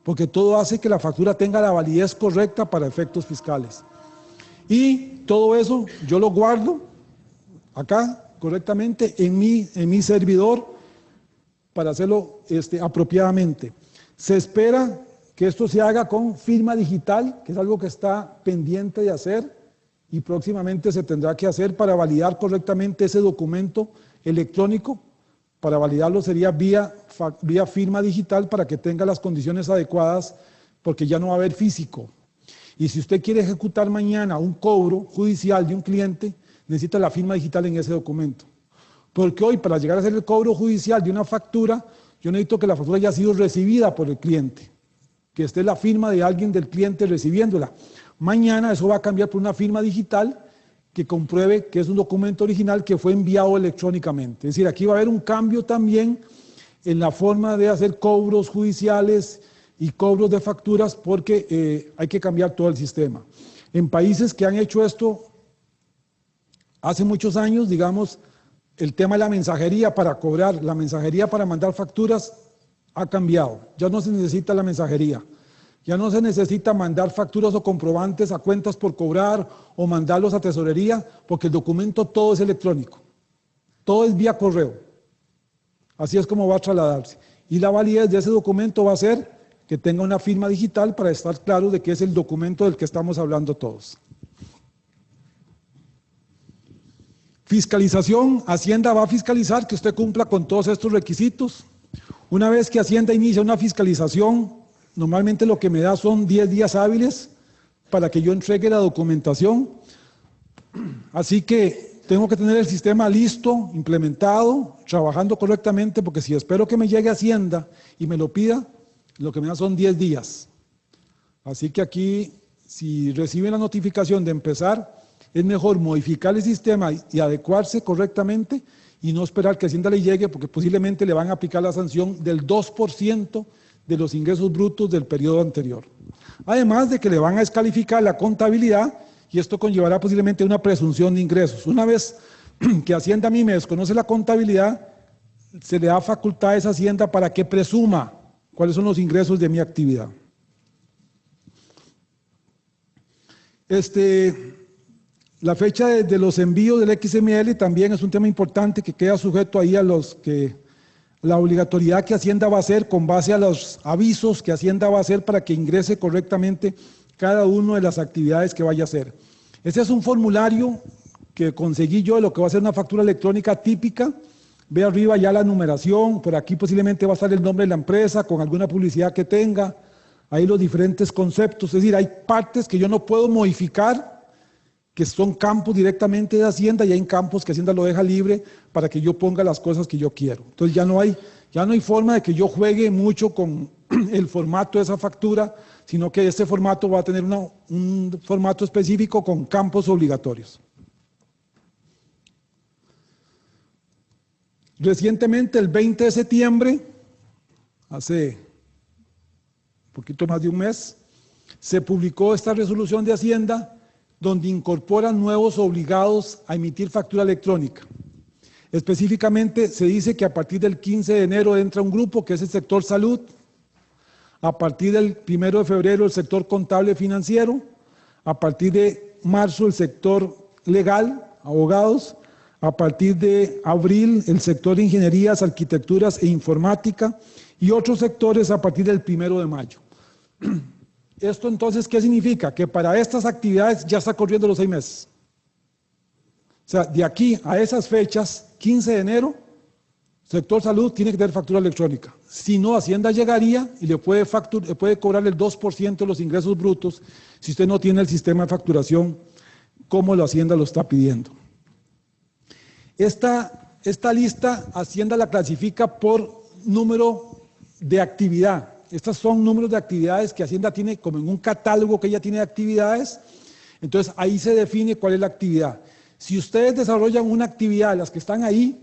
porque todo hace que la factura tenga la validez correcta para efectos fiscales. Y todo eso yo lo guardo acá correctamente en mi servidor para hacerlo apropiadamente. Se espera que esto se haga con firma digital, que es algo que está pendiente de hacer y próximamente se tendrá que hacer para validar correctamente ese documento electrónico. Para validarlo sería vía firma digital para que tenga las condiciones adecuadas, porque ya no va a haber físico. Y si usted quiere ejecutar mañana un cobro judicial de un cliente, necesita la firma digital en ese documento. Porque hoy, para llegar a hacer el cobro judicial de una factura, yo necesito que la factura haya sido recibida por el cliente, que esté la firma de alguien del cliente recibiéndola. Mañana eso va a cambiar por una firma digital que compruebe que es un documento original que fue enviado electrónicamente. Es decir, aquí va a haber un cambio también en la forma de hacer cobros judiciales y cobros de facturas porque hay que cambiar todo el sistema. En países que han hecho esto hace muchos años, digamos, el tema de la mensajería para cobrar, la mensajería para mandar facturas ha cambiado. Ya no se necesita la mensajería. Ya no se necesita mandar facturas o comprobantes a cuentas por cobrar o mandarlos a tesorería, porque el documento todo es electrónico. Todo es vía correo. Así es como va a trasladarse. Y la validez de ese documento va a ser que tenga una firma digital para estar claro de que es el documento del que estamos hablando todos. Fiscalización. Hacienda va a fiscalizar que usted cumpla con todos estos requisitos. Una vez que Hacienda inicia una fiscalización, normalmente lo que me da son 10 días hábiles para que yo entregue la documentación. Así que tengo que tener el sistema listo, implementado, trabajando correctamente, porque si espero que me llegue Hacienda y me lo pida, lo que me da son 10 días. Así que aquí, si reciben la notificación de empezar, es mejor modificar el sistema y adecuarse correctamente y no esperar que Hacienda le llegue, porque posiblemente le van a aplicar la sanción del 2% de los ingresos brutos del periodo anterior. Además de que le van a descalificar la contabilidad y esto conllevará posiblemente una presunción de ingresos. Una vez que Hacienda a mí me desconoce la contabilidad, se le da facultad a esa Hacienda para que presuma cuáles son los ingresos de mi actividad. La fecha de los envíos del XML también es un tema importante que queda sujeto ahí a la obligatoriedad que Hacienda va a hacer con base a los avisos que Hacienda va a hacer para que ingrese correctamente cada una de las actividades que vaya a hacer. Ese es un formulario que conseguí yo de lo que va a ser una factura electrónica típica. Ve arriba ya la numeración, por aquí posiblemente va a estar el nombre de la empresa con alguna publicidad que tenga, ahí los diferentes conceptos, es decir, hay partes que yo no puedo modificar, que son campos directamente de Hacienda, y hay campos que Hacienda lo deja libre para que yo ponga las cosas que yo quiero. Entonces ya no hay forma de que yo juegue mucho con el formato de esa factura, sino que este formato va a tener un formato específico con campos obligatorios. Recientemente, el 20 de septiembre, hace un poquito más de un mes, se publicó esta resolución de Hacienda donde incorporan nuevos obligados a emitir factura electrónica. Específicamente se dice que a partir del 15 de enero entra un grupo que es el sector salud, a partir del 1 de febrero el sector contable financiero, a partir de marzo el sector legal, abogados, a partir de abril el sector de ingenierías, arquitecturas e informática y otros sectores a partir del 1 de mayo. ¿Esto entonces qué significa? Que para estas actividades ya está corriendo los 6 meses. O sea, de aquí a esas fechas, 15 de enero, sector salud tiene que tener factura electrónica. Si no, Hacienda llegaría y le puede cobrar el 2% de los ingresos brutos si usted no tiene el sistema de facturación como la Hacienda lo está pidiendo. Esta lista Hacienda la clasifica por número de actividad. Estos son números de actividades que Hacienda tiene como en un catálogo que ella tiene de actividades. Entonces ahí se define cuál es la actividad. Si ustedes desarrollan una actividad, las que están ahí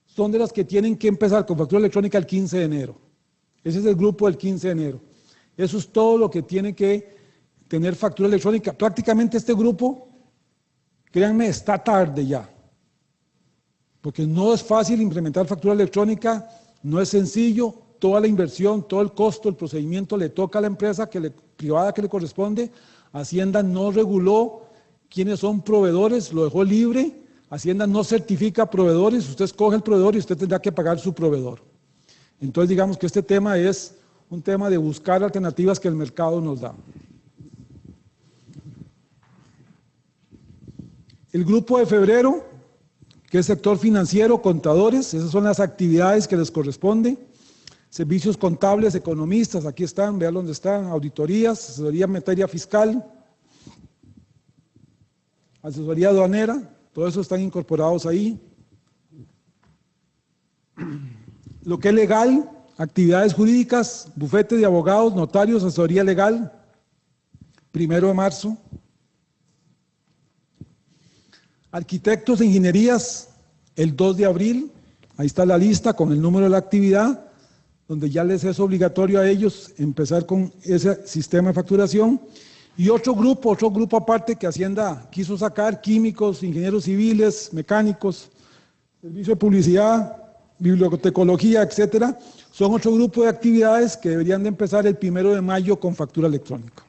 son de las que tienen que empezar con factura electrónica el 15 de enero. Ese es el grupo del 15 de enero. Eso es todo lo que tiene que tener factura electrónica. Prácticamente este grupo, créanme, está tarde ya. Porque no es fácil implementar factura electrónica, no es sencillo. Toda la inversión, todo el costo, el procedimiento le toca a la empresa privada que le corresponde. Hacienda no reguló quiénes son proveedores, lo dejó libre. Hacienda no certifica proveedores, usted escoge el proveedor y usted tendrá que pagar su proveedor. Entonces digamos que este tema es un tema de buscar alternativas que el mercado nos da. El grupo de febrero, que es sector financiero, contadores, esas son las actividades que les corresponden. Servicios contables, economistas, aquí están, vean dónde están, auditorías, asesoría en materia fiscal, asesoría aduanera, todo eso están incorporados ahí. Lo que es legal, actividades jurídicas, bufete de abogados, notarios, asesoría legal, 1 de marzo. Arquitectos e ingenierías, el 2 de abril, ahí está la lista con el número de la actividad, donde ya les es obligatorio a ellos empezar con ese sistema de facturación. Y otro grupo aparte que Hacienda quiso sacar, químicos, ingenieros civiles, mecánicos, servicio de publicidad, bibliotecología, etcétera, son otro grupo de actividades que deberían de empezar el 1 de mayo con factura electrónica.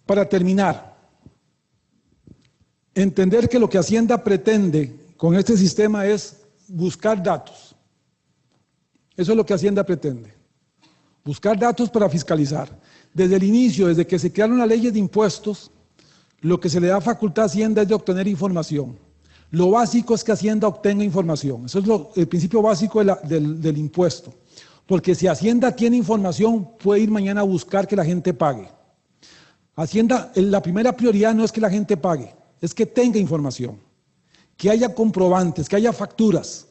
Para terminar, entender que lo que Hacienda pretende con este sistema es buscar datos. Eso es lo que Hacienda pretende. Buscar datos para fiscalizar. Desde el inicio, desde que se crearon las leyes de impuestos, lo que se le da facultad a Hacienda es de obtener información. Lo básico es que Hacienda obtenga información. Eso es el principio básico del impuesto. Porque si Hacienda tiene información, puede ir mañana a buscar que la gente pague. Hacienda, la primera prioridad no es que la gente pague, es que tenga información, que haya comprobantes, que haya facturas,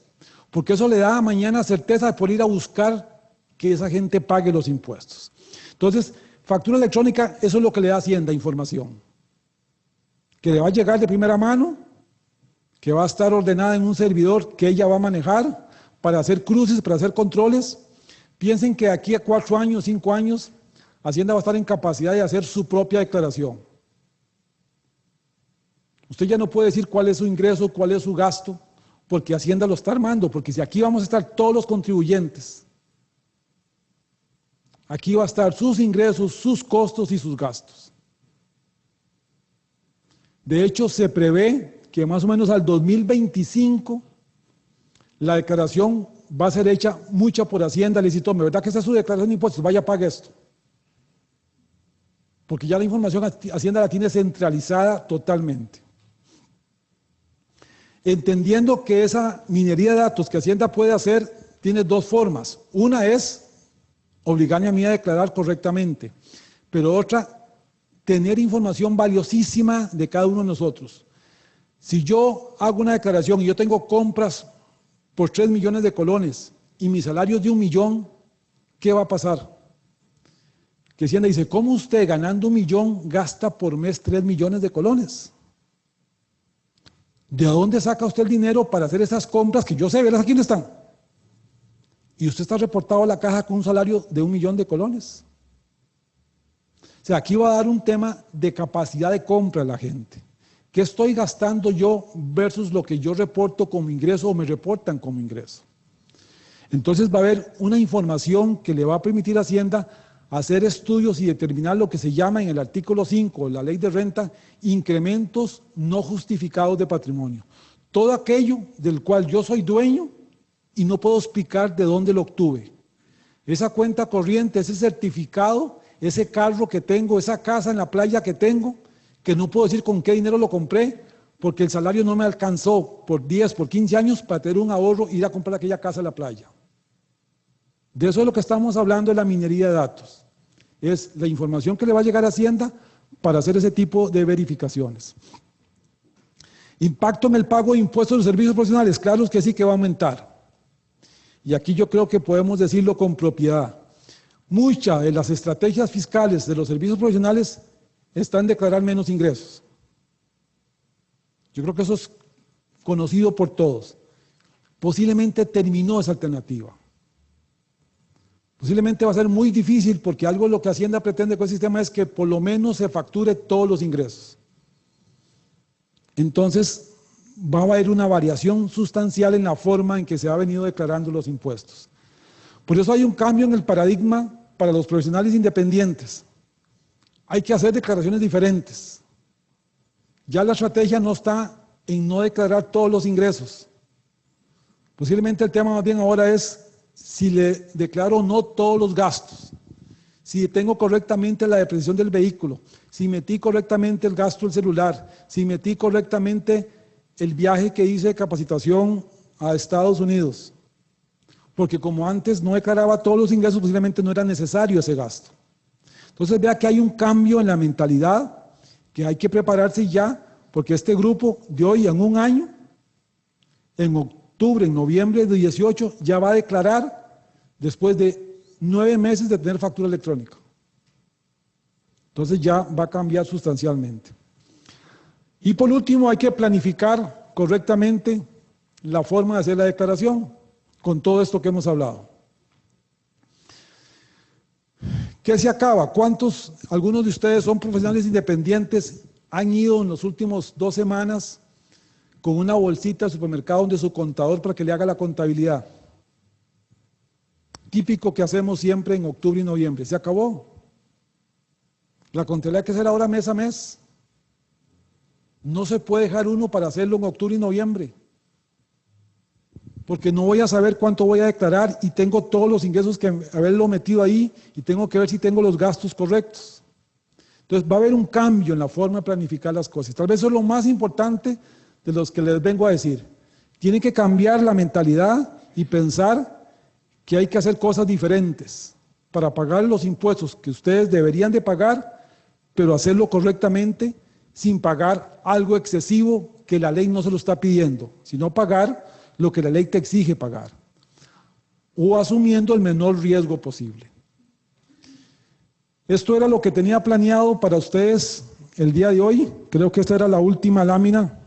porque eso le da mañana certeza de poder ir a buscar que esa gente pague los impuestos. Entonces, factura electrónica, eso es lo que le da Hacienda, información. que le va a llegar de primera mano, que va a estar ordenada en un servidor que ella va a manejar para hacer cruces, para hacer controles. Piensen que aquí a 4 años, 5 años, Hacienda va a estar en capacidad de hacer su propia declaración. Usted ya no puede decir cuál es su ingreso, cuál es su gasto, porque Hacienda lo está armando, porque si aquí vamos a estar todos los contribuyentes, aquí va a estar sus ingresos, sus costos y sus gastos. De hecho, se prevé que más o menos al 2025 la declaración va a ser hecha mucha por Hacienda. Le dice, tome, ¿verdad que esta es su declaración de impuestos? Vaya, pague esto. Porque ya la información Hacienda la tiene centralizada totalmente. Entendiendo que esa minería de datos que Hacienda puede hacer tiene 2 formas. Una es obligarme a mí a declarar correctamente, pero otra, tener información valiosísima de cada uno de nosotros. Si yo hago una declaración y yo tengo compras por 3 millones de colones y mi salario es de 1 millón, ¿qué va a pasar? Que Hacienda dice, ¿cómo usted ganando 1 millón gasta por mes 3 millones de colones? ¿De dónde saca usted el dinero para hacer esas compras que yo sé, verlas aquí no están? Y usted está reportado a la caja con un salario de 1 millón de colones. O sea, aquí va a dar un tema de capacidad de compra de la gente. ¿Qué estoy gastando yo versus lo que yo reporto como ingreso o me reportan como ingreso? Entonces va a haber una información que le va a permitir a Hacienda hacer estudios y determinar lo que se llama en el artículo 5 de la ley de renta, incrementos no justificados de patrimonio. Todo aquello del cual yo soy dueño y no puedo explicar de dónde lo obtuve. Esa cuenta corriente, ese certificado, ese carro que tengo, esa casa en la playa que tengo, que no puedo decir con qué dinero lo compré, porque el salario no me alcanzó por 10, por 15 años para tener un ahorro e ir a comprar aquella casa en la playa. De eso es lo que estamos hablando de la minería de datos. Es la información que le va a llegar a Hacienda para hacer ese tipo de verificaciones. Impacto en el pago de impuestos de servicios profesionales, claro que sí que va a aumentar. Y aquí yo creo que podemos decirlo con propiedad. Muchas de las estrategias fiscales de los servicios profesionales están en declarar menos ingresos. Yo creo que eso es conocido por todos. Posiblemente terminó esa alternativa. Posiblemente va a ser muy difícil porque algo de lo que Hacienda pretende con el sistema es que por lo menos se facture todos los ingresos. Entonces va a haber una variación sustancial en la forma en que se ha venido declarando los impuestos. Por eso hay un cambio en el paradigma para los profesionales independientes. Hay que hacer declaraciones diferentes. Ya la estrategia no está en no declarar todos los ingresos. Posiblemente el tema más bien ahora es si le declaro o no todos los gastos, si tengo correctamente la depreciación del vehículo, si metí correctamente el gasto del celular, si metí correctamente el viaje que hice de capacitación a Estados Unidos. Porque como antes no declaraba todos los ingresos, posiblemente no era necesario ese gasto. Entonces vea que hay un cambio en la mentalidad, que hay que prepararse ya, porque este grupo de hoy en un año, en octubre, en noviembre de 18, ya va a declarar después de 9 meses de tener factura electrónica. Entonces ya va a cambiar sustancialmente. Y por último, hay que planificar correctamente la forma de hacer la declaración con todo esto que hemos hablado. ¿Qué se acaba? ¿Cuántos, algunos de ustedes son profesionales independientes, han ido en los últimos 2 semanas con una bolsita al supermercado donde su contador para que le haga la contabilidad? Típico que hacemos siempre en octubre y noviembre. Se acabó. La contabilidad hay que hacer ahora mes a mes. No se puede dejar uno para hacerlo en octubre y noviembre, porque no voy a saber cuánto voy a declarar y tengo todos los ingresos que haberlo metido ahí y tengo que ver si tengo los gastos correctos. Entonces va a haber un cambio en la forma de planificar las cosas. Tal vez eso es lo más importante de los que les vengo a decir. Tienen que cambiar la mentalidad y pensar que hay que hacer cosas diferentes para pagar los impuestos que ustedes deberían de pagar, pero hacerlo correctamente sin pagar algo excesivo que la ley no se lo está pidiendo, sino pagar lo que la ley te exige pagar, o asumiendo el menor riesgo posible. Esto era lo que tenía planeado para ustedes el día de hoy. Creo que esta era la última lámina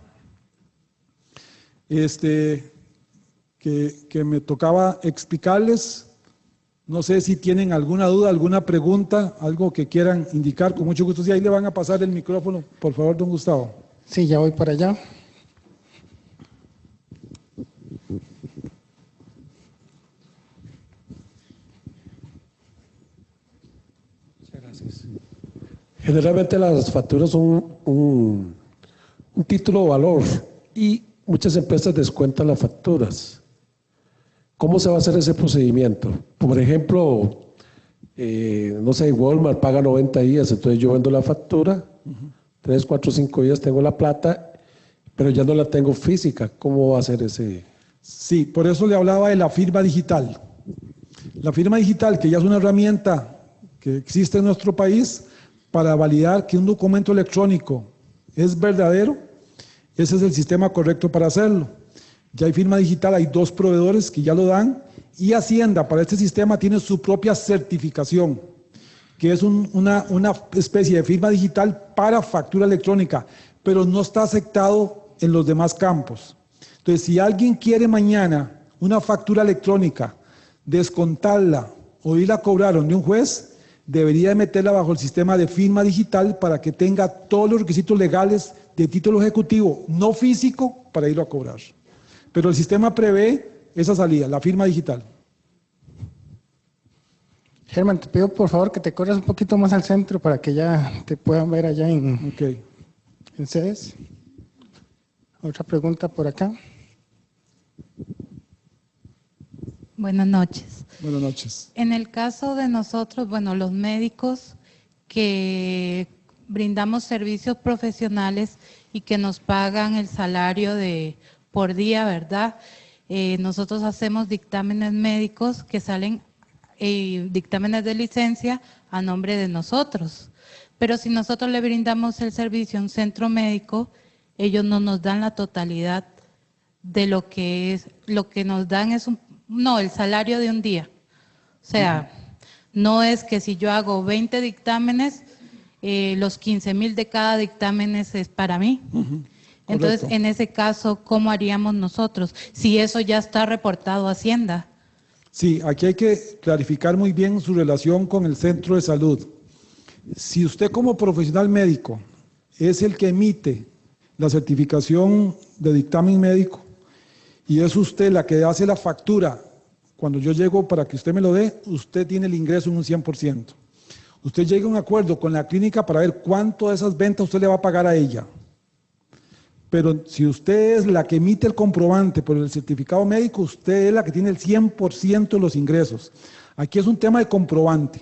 que me tocaba explicarles. No sé si tienen alguna duda, alguna pregunta, algo que quieran indicar, con mucho gusto. Si ahí le van a pasar el micrófono, por favor, don Gustavo. Sí, ya voy para allá. Muchas gracias. Generalmente las facturas son un título de valor y muchas empresas descuentan las facturas. ¿Cómo se va a hacer ese procedimiento? Por ejemplo, no sé, Walmart paga 90 días, entonces yo vendo la factura, 3, 4, 5 días tengo la plata, pero ya no la tengo física. ¿Cómo va a ser ese? Sí, por eso le hablaba de la firma digital. La firma digital, que ya es una herramienta que existe en nuestro país para validar que un documento electrónico es verdadero, ese es el sistema correcto para hacerlo. Ya hay firma digital, hay 2 proveedores que ya lo dan, y Hacienda para este sistema tiene su propia certificación, que es una especie de firma digital para factura electrónica, pero no está aceptado en los demás campos. Entonces, si alguien quiere mañana una factura electrónica, descontarla o irla a cobrar donde un juez, debería de meterla bajo el sistema de firma digital para que tenga todos los requisitos legales de título ejecutivo, no físico, para irlo a cobrar. Pero el sistema prevé esa salida, la firma digital. Germán, te pido por favor que te corras un poquito más al centro para que ya te puedan ver allá en sedes. Otra pregunta por acá. Buenas noches. Buenas noches. En el caso de nosotros, bueno, los médicos que brindamos servicios profesionales y que nos pagan el salario por día, ¿verdad? Nosotros hacemos dictámenes médicos que salen, dictámenes de licencia a nombre de nosotros. Pero si nosotros le brindamos el servicio a un centro médico, ellos no nos dan la totalidad de lo que es, lo que nos dan es el salario de un día. O sea, no es que si yo hago 20 dictámenes, los 15,000 de cada dictamen es para mí. Entonces, en ese caso, ¿cómo haríamos nosotros? Si eso ya está reportado a Hacienda. Sí, aquí hay que clarificar muy bien su relación con el centro de salud. Si usted como profesional médico es el que emite la certificación de dictamen médico y es usted la que hace la factura, cuando yo llego para que usted me lo dé, usted tiene el ingreso en un 100%. Usted llega a un acuerdo con la clínica para ver cuánto de esas ventas usted le va a pagar a ella. Pero si usted es la que emite el comprobante por el certificado médico, usted es la que tiene el 100% de los ingresos. Aquí es un tema de comprobante.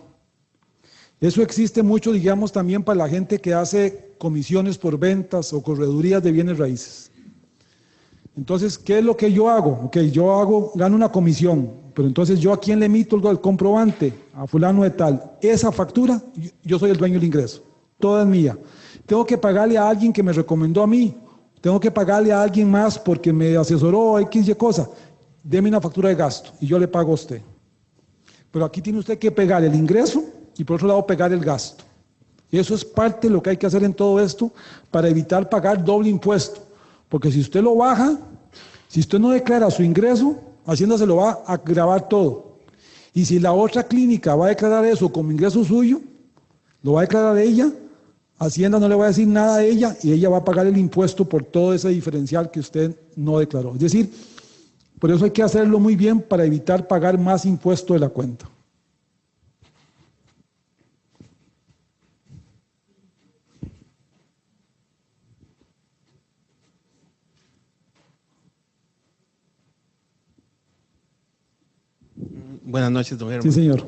Eso existe mucho, digamos, también para la gente que hace comisiones por ventas o corredurías de bienes raíces. Entonces, ¿qué es lo que yo hago? Ok, gano una comisión, pero entonces yo a quién le emito el comprobante, a fulano de tal. Esa factura, yo soy el dueño del ingreso, toda es mía. Tengo que pagarle a alguien que me recomendó a mí, tengo que pagarle a alguien más porque me asesoró X y cosa. Deme una factura de gasto y yo le pago a usted. Pero aquí tiene usted que pegar el ingreso y por otro lado pegar el gasto. Y eso es parte de lo que hay que hacer en todo esto para evitar pagar doble impuesto. Porque si usted lo baja, si usted no declara su ingreso, Hacienda se lo va a grabar todo. Y si la otra clínica va a declarar eso como ingreso suyo, lo va a declarar ella, Hacienda no le va a decir nada a ella y ella va a pagar el impuesto por todo ese diferencial que usted no declaró. Es decir, por eso hay que hacerlo muy bien para evitar pagar más impuesto de la cuenta. Buenas noches, don Germán. Sí, señor.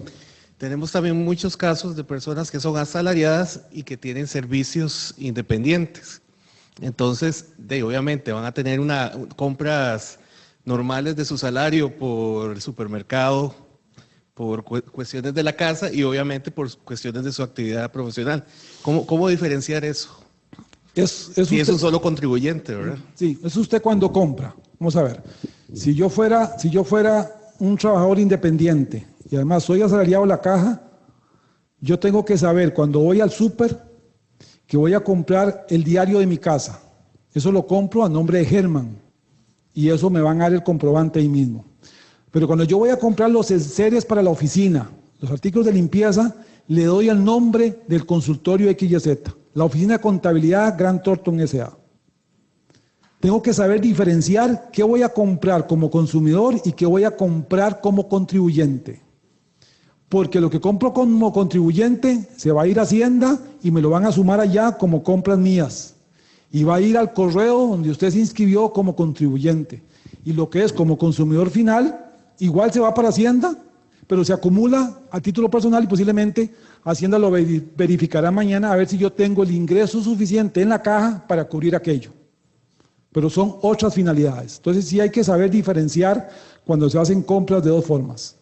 Tenemos también muchos casos de personas que son asalariadas y que tienen servicios independientes. Entonces, obviamente van a tener compras normales de su salario por el supermercado, por cuestiones de la casa y obviamente por cuestiones de su actividad profesional. ¿Cómo diferenciar eso? Si es un solo contribuyente, ¿verdad? Sí, es usted cuando compra. Vamos a ver. Si yo fuera un trabajador independiente y además soy asalariado de la caja, yo tengo que saber cuando voy al súper que voy a comprar el diario de mi casa. Eso lo compro a nombre de Germán y eso me van a dar el comprobante ahí mismo. Pero cuando yo voy a comprar los enseres para la oficina, los artículos de limpieza, le doy el nombre del consultorio XYZ, la oficina de contabilidad Grant Thornton S.A. Tengo que saber diferenciar qué voy a comprar como consumidor y qué voy a comprar como contribuyente. Porque lo que compro como contribuyente se va a ir a Hacienda y me lo van a sumar allá como compras mías. Y va a ir al correo donde usted se inscribió como contribuyente. Y lo que es como consumidor final, igual se va para Hacienda, pero se acumula a título personal y posiblemente Hacienda lo verificará mañana a ver si yo tengo el ingreso suficiente en la caja para cubrir aquello. Pero son otras finalidades. Entonces sí hay que saber diferenciar cuando se hacen compras de dos formas.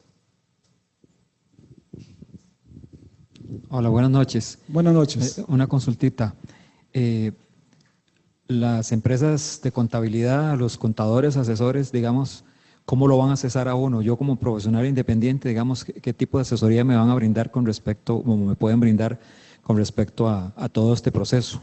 Hola, buenas noches. Buenas noches. Una consultita. Las empresas de contabilidad, los contadores, asesores, digamos, ¿cómo lo van a accesar a uno? Yo como profesional independiente, digamos, ¿qué tipo de asesoría me van a brindar con respecto, o me pueden brindar con respecto a todo este proceso?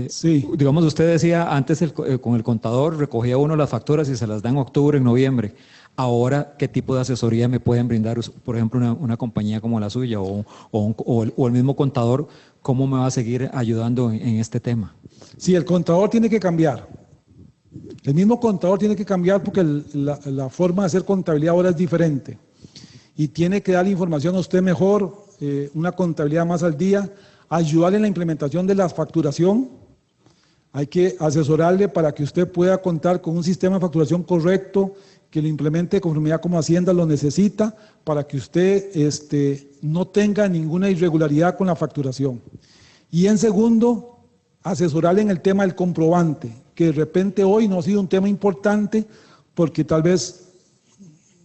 Sí. Digamos, usted decía antes con el contador recogía uno las facturas y se las dan en octubre, en noviembre. Ahora, ¿qué tipo de asesoría me pueden brindar, por ejemplo, una compañía como la suya o el mismo contador? ¿Cómo me va a seguir ayudando en este tema? Sí, el contador tiene que cambiar. El mismo contador tiene que cambiar porque la forma de hacer contabilidad ahora es diferente. Y tiene que dar información a usted mejor, una contabilidad más al día, ayudarle en la implementación de la facturación. Hay que asesorarle para que usted pueda contar con un sistema de facturación correcto, que lo implemente de conformidad como Hacienda lo necesita, para que usted no tenga ninguna irregularidad con la facturación. Y en segundo, asesorarle en el tema del comprobante, que de repente hoy no ha sido un tema importante porque tal vez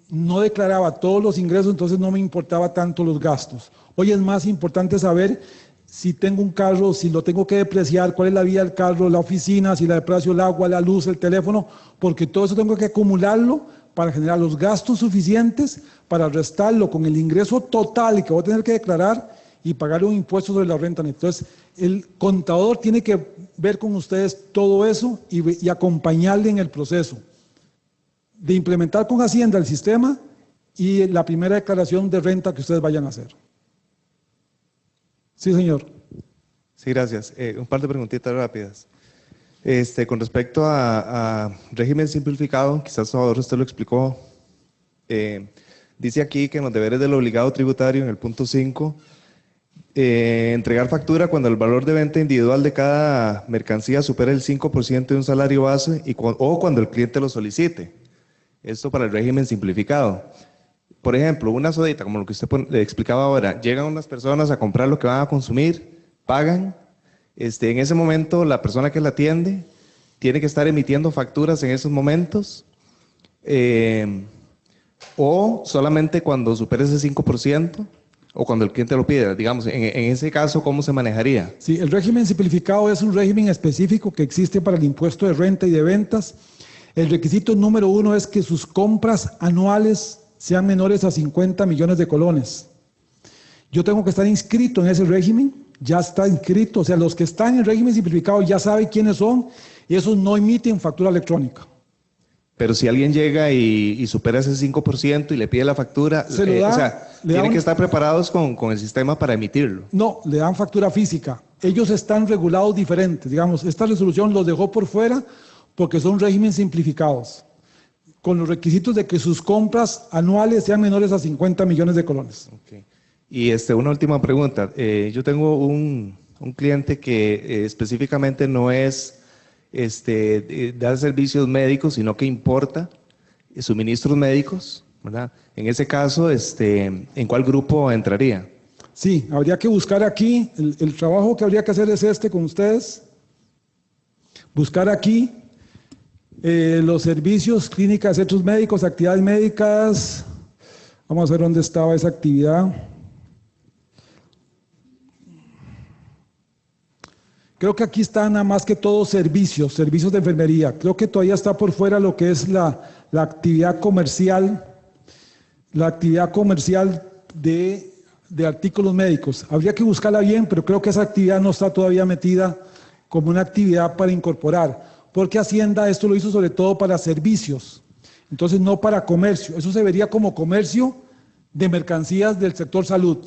no declaraba todos los ingresos, entonces no me importaba tanto los gastos. Hoy es más importante saber si tengo un carro, si lo tengo que depreciar, cuál es la vida del carro, la oficina, si la deprecio, el agua, la luz, el teléfono, porque todo eso tengo que acumularlo para generar los gastos suficientes para restarlo con el ingreso total que voy a tener que declarar y pagar un impuesto sobre la renta. Entonces, el contador tiene que ver con ustedes todo eso y acompañarle en el proceso de implementar con Hacienda el sistema y la primera declaración de renta que ustedes vayan a hacer. Sí, señor. Sí, gracias. Un par de preguntitas rápidas. Con respecto a régimen simplificado, quizás Salvador usted lo explicó, dice aquí que en los deberes del obligado tributario, en el punto 5, entregar factura cuando el valor de venta individual de cada mercancía supera el 5% de un salario base o cuando el cliente lo solicite. Esto para el régimen simplificado. Por ejemplo, una sodita, como lo que usted explicaba ahora, llegan unas personas a comprar lo que van a consumir, pagan, en ese momento la persona que la atiende tiene que estar emitiendo facturas en esos momentos, o solamente cuando supere ese 5%, o cuando el cliente lo pide. Digamos, en ese caso, ¿cómo se manejaría? Sí, el régimen simplificado es un régimen específico que existe para el impuesto de renta y de ventas. El requisito número 1 es que sus compras anuales sean menores a 50 millones de colones. Yo tengo que estar inscrito en ese régimen, ya está inscrito, o sea, los que están en el régimen simplificado ya saben quiénes son, y esos no emiten factura electrónica. Pero si alguien llega y supera ese 5% y le pide la factura, tienen que estar preparados con el sistema para emitirlo. No, le dan factura física. Ellos están regulados diferentes. Digamos, esta resolución los dejó por fuera porque son regímenes simplificados, con los requisitos de que sus compras anuales sean menores a 50 millones de colones. Okay. Y una última pregunta. Yo tengo un cliente que específicamente no es dar servicios médicos, sino que importa suministros médicos, ¿verdad? En ese caso, ¿en cuál grupo entraría? Sí, habría que buscar aquí, el trabajo que habría que hacer es con ustedes, buscar aquí los servicios, clínicas, centros médicos, actividades médicas. Vamos a ver dónde estaba esa actividad. Creo que aquí están nada más que todo servicios de enfermería. Creo que todavía está por fuera lo que es la actividad comercial, de de artículos médicos. Habría que buscarla bien, pero creo que esa actividad no está todavía metida como una actividad para incorporar, porque Hacienda esto lo hizo sobre todo para servicios, entonces no para comercio. Eso se vería como comercio de mercancías del sector salud.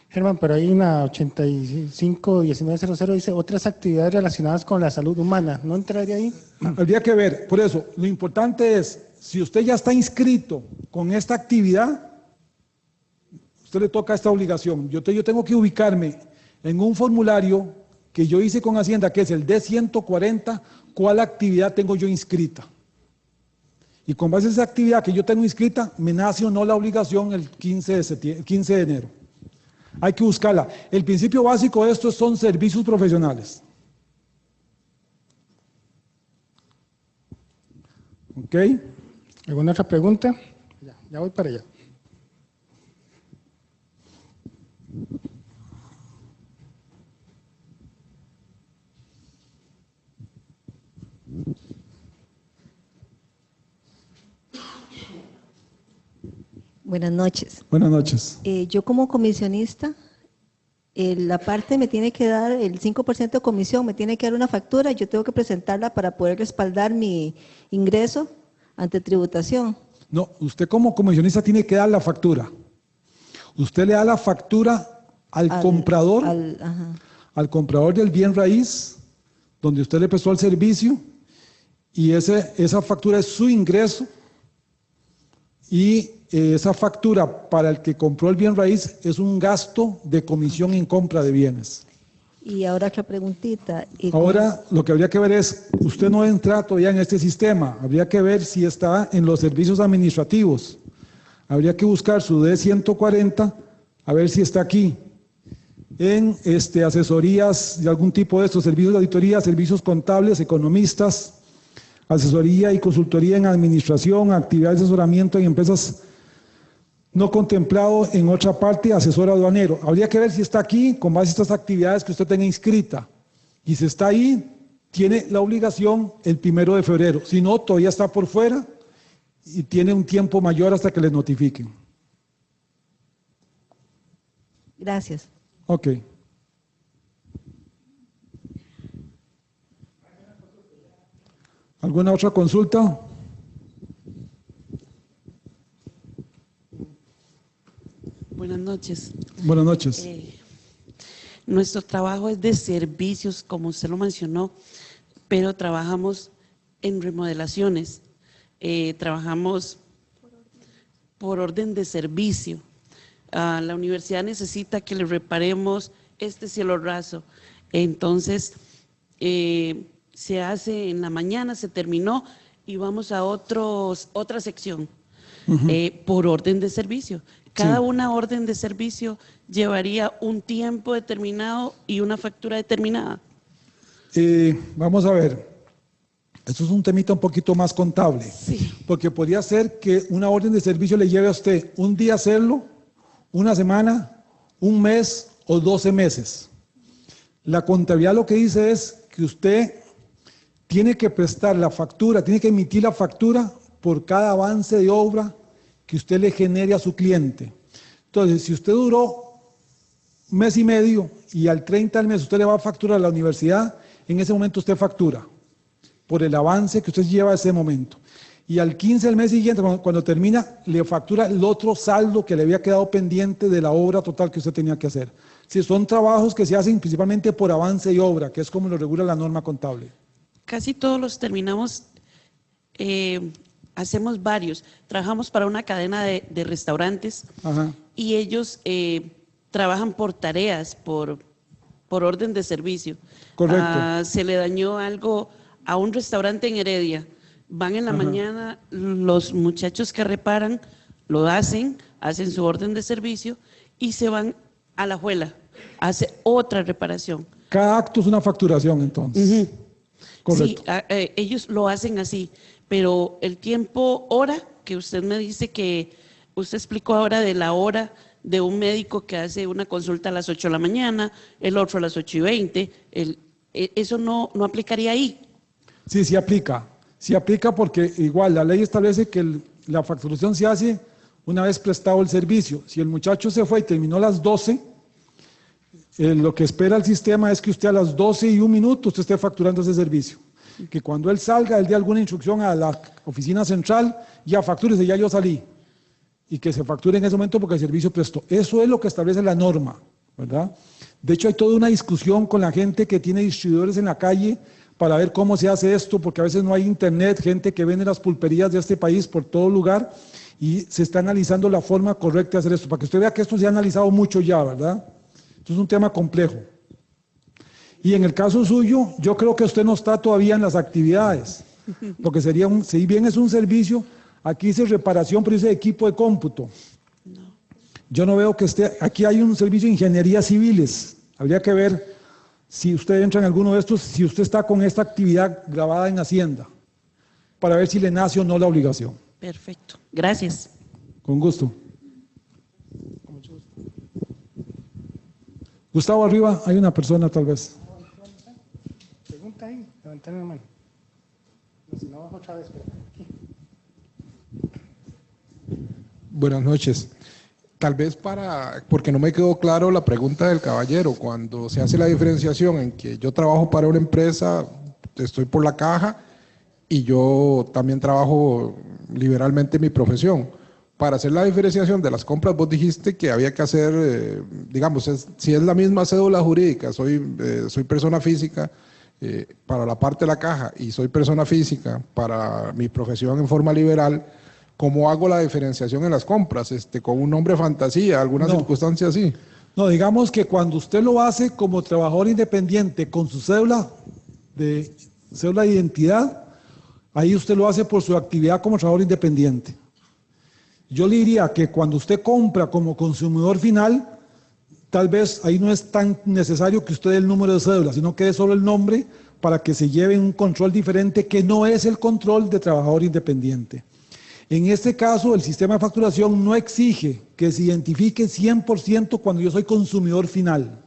Germán, pero ahí en la 85-1900 dice otras actividades relacionadas con la salud humana. ¿No entraría ahí? Habría que ver, por eso, lo importante es, si usted ya está inscrito con esta actividad, usted le toca esta obligación. Yo tengo que ubicarme en un formulario que yo hice con Hacienda, que es el D140, cuál actividad tengo yo inscrita. Y con base a esa actividad que yo tengo inscrita, me nace o no la obligación el 15 de enero. Hay que buscarla. El principio básico de esto son servicios profesionales. ¿Ok? ¿Alguna otra pregunta? Ya voy para allá. Buenas noches. Buenas noches. Yo como comisionista, la parte me tiene que dar, el 5% de comisión, me tiene que dar una factura, yo tengo que presentarla para poder respaldar mi ingreso ante tributación. No, usted como comisionista tiene que dar la factura. Usted le da la factura al comprador, al comprador del bien raíz, donde usted le prestó el servicio, y esa factura es su ingreso, y esa factura para el que compró el bien raíz es un gasto de comisión en compra de bienes. Y ahora otra preguntita. Ahora lo que habría que ver es, usted no entra todavía en este sistema, habría que ver si está en los servicios administrativos, habría que buscar su D140, a ver si está aquí, en asesorías de algún tipo de estos, servicios de auditoría, servicios contables, economistas, asesoría y consultoría en administración, actividades de asesoramiento en empresas no contemplado en otra parte, asesor aduanero. Habría que ver si está aquí con base a estas actividades que usted tenga inscrita. Y si está ahí, tiene la obligación el 1 de febrero. Si no, todavía está por fuera y tiene un tiempo mayor hasta que les notifiquen. Gracias. Ok. ¿Alguna otra consulta? Buenas noches. Buenas noches. Nuestro trabajo es de servicios, como usted lo mencionó, pero trabajamos en remodelaciones. Trabajamos por orden de servicio. La universidad necesita que le reparemos este cielo raso. Entonces, se hace en la mañana, se terminó y vamos a otra sección por orden de servicio. Cada una orden de servicio llevaría un tiempo determinado y una factura determinada. Vamos a ver, esto es un temita un poquito más contable, porque podría ser que una orden de servicio le lleve a usted un día hacerlo, una semana, un mes o 12 meses. La contabilidad lo que dice es que usted tiene que prestar la factura, tiene que emitir la factura por cada avance de obra que usted le genere a su cliente. Entonces, si usted duró un mes y medio y al 30 del mes usted le va a facturar a la universidad, en ese momento usted factura por el avance que usted lleva a ese momento. Y al 15 del mes siguiente, cuando termina, le factura el otro saldo que le había quedado pendiente de la obra total que usted tenía que hacer. Si son trabajos que se hacen principalmente por avance y obra, que es como lo regula la norma contable. Casi todos los terminamos, hacemos varios. Trabajamos para una cadena de restaurantes. Ajá. Y ellos trabajan por tareas, por orden de servicio. Correcto. Se le dañó algo a un restaurante en Heredia. Van en la mañana, los muchachos que reparan lo hacen su orden de servicio y se van a La Juela, hace otra reparación. Cada acto es una facturación, entonces. Correcto. Sí, ellos lo hacen así, pero el tiempo hora que usted me dice que usted explicó ahora de la hora de un médico que hace una consulta a las 8 de la mañana, el otro a las 8:20, eso no aplicaría ahí. Sí, sí aplica. Sí aplica porque igual la ley establece que la facturación se hace una vez prestado el servicio. Si el muchacho se fue y terminó a las 12, lo que espera el sistema es que usted a las 12:01 usted esté facturando ese servicio. Que cuando él salga, él dé alguna instrucción a la oficina central, ya factúrese, ya yo salí. Y que se facture en ese momento porque el servicio prestó. Eso es lo que establece la norma, ¿verdad? De hecho, hay toda una discusión con la gente que tiene distribuidores en la calle para ver cómo se hace esto, porque a veces no hay internet, gente que vende las pulperías de este país por todo lugar, y se está analizando la forma correcta de hacer esto, para que usted vea que esto se ha analizado mucho ya, ¿verdad? Esto es un tema complejo. Y en el caso suyo, yo creo que usted no está todavía en las actividades, porque sería si bien es un servicio, aquí dice reparación, pero dice equipo de cómputo. Yo no veo que esté, aquí hay un servicio de ingeniería civiles, habría que ver si usted entra en alguno de estos, si usted está con esta actividad grabada en Hacienda, para ver si le nace o no la obligación. Perfecto, gracias. Con gusto. Gustavo, arriba hay una persona tal vez. Pregunta ahí, levantar la mano. No, si no, bajo otra vez, pero aquí. Buenas noches. Tal vez porque no me quedó claro la pregunta del caballero, cuando se hace la diferenciación en que yo trabajo para una empresa, estoy por la caja y yo también trabajo liberalmente en mi profesión. Para hacer la diferenciación de las compras, vos dijiste que había que hacer, digamos, si es la misma cédula jurídica, soy persona física para la parte de la caja y soy persona física para mi profesión en forma liberal, ¿cómo hago la diferenciación en las compras? ¿Con un nombre fantasía, alguna circunstancia así? No, digamos que cuando usted lo hace como trabajador independiente con su cédula de identidad, ahí usted lo hace por su actividad como trabajador independiente. Yo le diría que cuando usted compra como consumidor final, tal vez ahí no es tan necesario que usted dé el número de cédula, sino que dé solo el nombre para que se lleve un control diferente que no es el control de trabajador independiente. En este caso, el sistema de facturación no exige que se identifique 100% cuando yo soy consumidor final.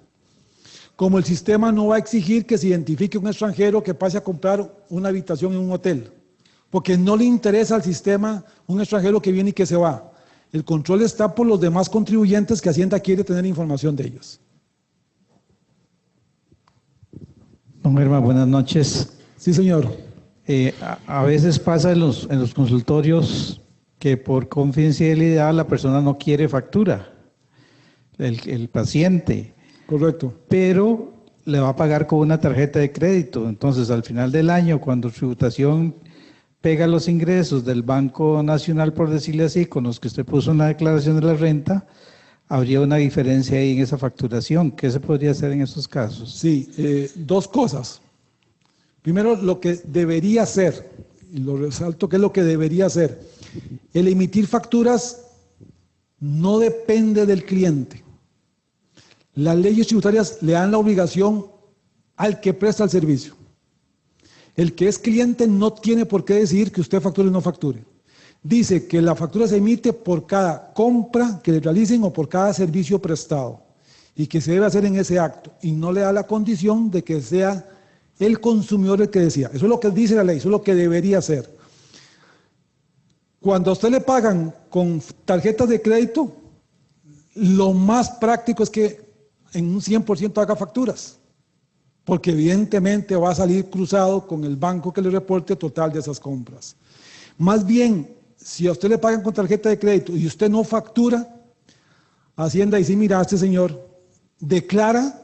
Como el sistema no va a exigir que se identifique un extranjero que pase a comprar una habitación en un hotel, porque no le interesa al sistema un extranjero que viene y que se va. El control está por los demás contribuyentes que Hacienda quiere tener información de ellos. Don Germán, buenas noches. Sí, señor. A veces pasa en los consultorios que por confidencialidad la persona no quiere factura, el paciente. Correcto. Pero le va a pagar con una tarjeta de crédito. Entonces, al final del año, cuando tributación pega los ingresos del Banco Nacional, por decirle así, con los que usted puso en la declaración de la renta, habría una diferencia ahí en esa facturación. ¿Qué se podría hacer en esos casos? Sí, dos cosas. Primero, lo que debería hacer, y lo resalto que es lo que debería hacer, el emitir facturas no depende del cliente. Las leyes tributarias le dan la obligación al que presta el servicio. El que es cliente no tiene por qué decidir que usted facture o no facture. Dice que la factura se emite por cada compra que le realicen o por cada servicio prestado y que se debe hacer en ese acto y no le da la condición de que sea el consumidor el que decida. Eso es lo que dice la ley, eso es lo que debería hacer. Cuando a usted le pagan con tarjetas de crédito, lo más práctico es que en un 100% haga facturas, porque evidentemente va a salir cruzado con el banco que le reporte total de esas compras. Más bien, si a usted le pagan con tarjeta de crédito y usted no factura, Hacienda dice, mira, este señor declara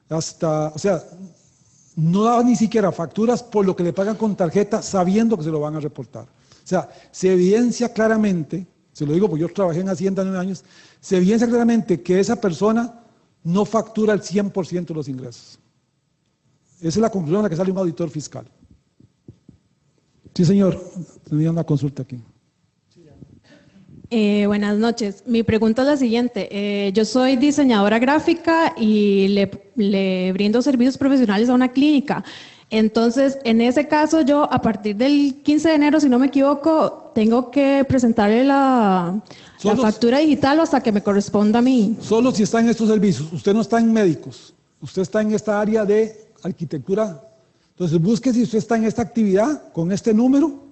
hasta, o sea, no da ni siquiera facturas por lo que le pagan con tarjeta sabiendo que se lo van a reportar. O sea, se evidencia claramente, se lo digo porque yo trabajé en Hacienda 9 años, se evidencia claramente que esa persona no factura el 100% de los ingresos. Esa es la conclusión a la que sale un auditor fiscal. Sí, señor, tenía una consulta aquí. Buenas noches. Mi pregunta es la siguiente. Yo soy diseñadora gráfica y le brindo servicios profesionales a una clínica. Entonces, en ese caso, yo a partir del 15 de enero, si no me equivoco, tengo que presentarle la factura digital hasta que me corresponda a mí. Solo si está en estos servicios. Usted no está en médicos. Usted está en esta área de arquitectura. Entonces, busque si usted está en esta actividad con este número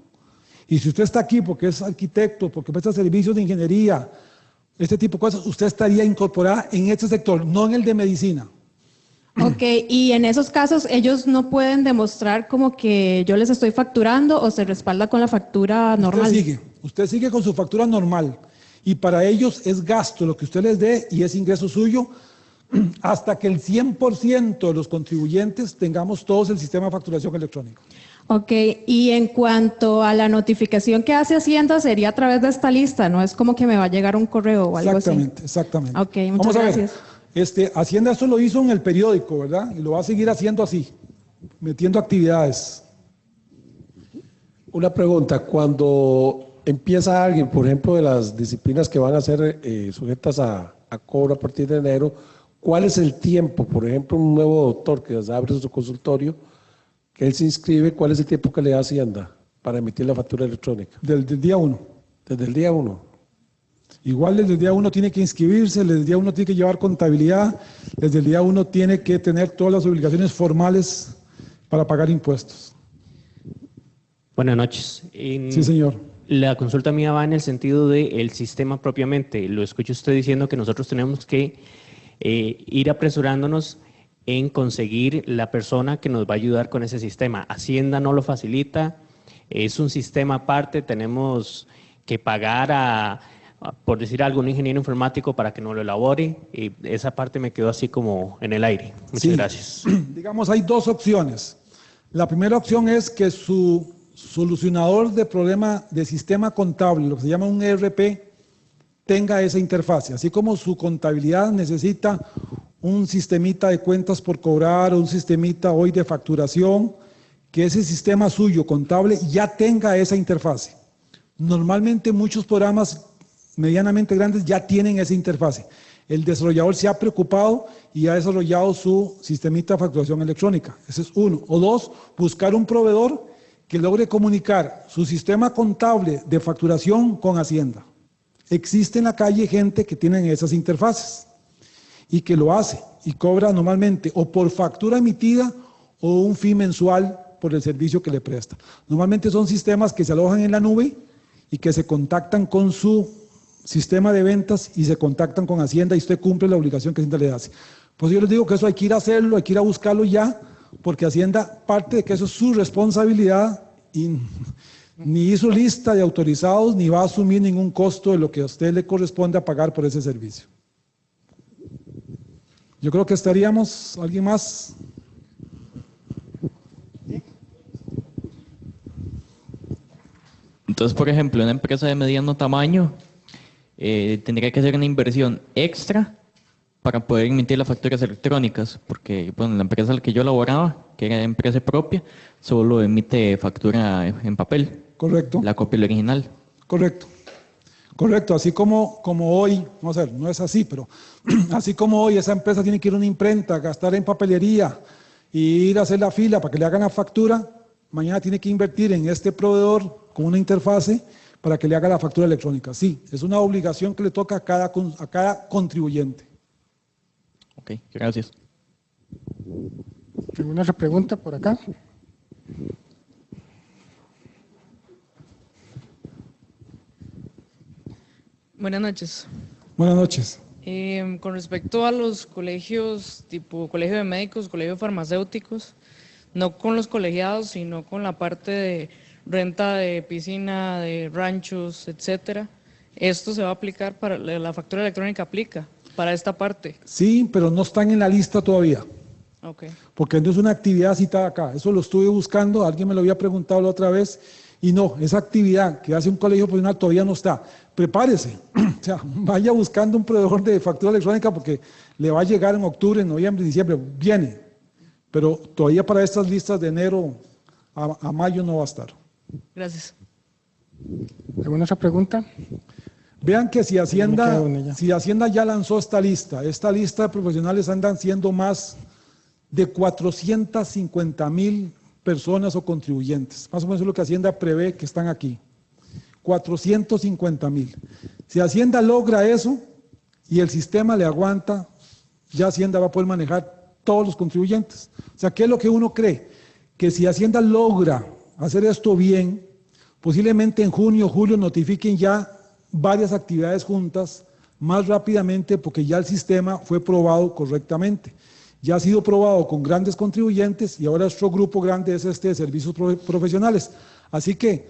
Y si usted está aquí porque es arquitecto, porque presta servicios de ingeniería, este tipo de cosas, usted estaría incorporada en este sector, no en el de medicina. Ok, y en esos casos ellos no pueden demostrar como que yo les estoy facturando o se respalda con la factura normal. Usted sigue con su factura normal y para ellos es gasto lo que usted les dé y es ingreso suyo hasta que el 100% de los contribuyentes tengamos todos el sistema de facturación electrónico. Ok, y en cuanto a la notificación que hace Hacienda sería a través de esta lista, no es como que me va a llegar un correo o algo así. Exactamente. Ok, muchas gracias. Hacienda esto lo hizo en el periódico, ¿verdad? Y lo va a seguir haciendo así, metiendo actividades. Una pregunta, cuando empieza alguien, por ejemplo, de las disciplinas que van a ser sujetas a cobro a partir de enero, ¿cuál es el tiempo? Por ejemplo, un nuevo doctor que abre su consultorio, que él se inscribe, ¿cuál es el tiempo que le da Hacienda para emitir la factura electrónica? Desde el día 1. Desde el día 1. Igual desde el día 1 tiene que inscribirse, desde el día 1 tiene que llevar contabilidad, desde el día 1 tiene que tener todas las obligaciones formales para pagar impuestos. Buenas noches. Sí, señor. La consulta mía va en el sentido del sistema propiamente. Lo escucho usted diciendo que nosotros tenemos que ir apresurándonos en conseguir la persona que nos va a ayudar con ese sistema. Hacienda no lo facilita, es un sistema aparte, tenemos que pagar por decir algo, un ingeniero informático para que nos lo elabore, y esa parte me quedó así como en el aire. Muchas gracias. Digamos, hay dos opciones. La primera opción es que su solucionador de problema de sistema contable, lo que se llama un ERP, tenga esa interfase. Así como su contabilidad necesita un sistemita de cuentas por cobrar, un sistemita hoy de facturación, que ese sistema suyo contable ya tenga esa interfase. Normalmente muchos programas medianamente grandes ya tienen esa interfase. El desarrollador se ha preocupado y ha desarrollado su sistemita de facturación electrónica. Ese es uno. O dos, buscar un proveedor que logre comunicar su sistema contable de facturación con Hacienda. Existe en la calle gente que tiene esas interfaces y que lo hace y cobra normalmente o por factura emitida o un fee mensual por el servicio que le presta. Normalmente son sistemas que se alojan en la nube y que se contactan con su sistema de ventas y se contactan con Hacienda y usted cumple la obligación que Hacienda le hace. Pues yo les digo que eso hay que ir a hacerlo, hay que ir a buscarlo ya, porque Hacienda parte de que eso es su responsabilidad y ni hizo lista de autorizados ni va a asumir ningún costo de lo que a usted le corresponde a pagar por ese servicio. Yo creo que estaríamos, ¿alguien más? Entonces, por ejemplo, una empresa de mediano tamaño tendría que hacer una inversión extra para poder emitir las facturas electrónicas, porque bueno, la empresa en la que yo laboraba, que era empresa propia, solo emite factura en papel. Correcto. La copia del original. Correcto. Correcto, así como hoy, vamos a ver, no es así, pero así como hoy esa empresa tiene que ir a una imprenta, gastar en papelería y ir a hacer la fila para que le hagan la factura, mañana tiene que invertir en este proveedor con una interfase para que le haga la factura electrónica. Sí, es una obligación que le toca a cada contribuyente. Ok, gracias. ¿Alguna otra pregunta por acá? Buenas noches. Buenas noches. Con respecto a los colegios, tipo colegio de médicos, colegio de farmacéuticos, no con los colegiados, sino con la parte de renta de piscina, de ranchos, etcétera. ¿Esto se va a aplicar para la factura electrónica aplica para esta parte? Sí, pero no están en la lista todavía. Okay. Porque no es una actividad citada acá. Eso lo estuve buscando, alguien me lo había preguntado la otra vez, y no, esa actividad que hace un colegio profesional todavía no está. Prepárese, o sea, vaya buscando un proveedor de factura electrónica porque le va a llegar en octubre, noviembre, diciembre, viene. Pero todavía para estas listas de enero a mayo no va a estar. Gracias. ¿Alguna otra pregunta? Vean que si Hacienda ya lanzó esta lista de profesionales andan siendo más de 450,000 personas o contribuyentes. Más o menos es lo que Hacienda prevé que están aquí. 450,000. Si Hacienda logra eso y el sistema le aguanta, ya Hacienda va a poder manejar todos los contribuyentes. O sea, ¿qué es lo que uno cree? Que si Hacienda logra hacer esto bien, posiblemente en junio o julio notifiquen ya varias actividades juntas más rápidamente porque ya el sistema fue probado correctamente. Ya ha sido probado con grandes contribuyentes y ahora nuestro grupo grande es este de servicios profesionales. Así que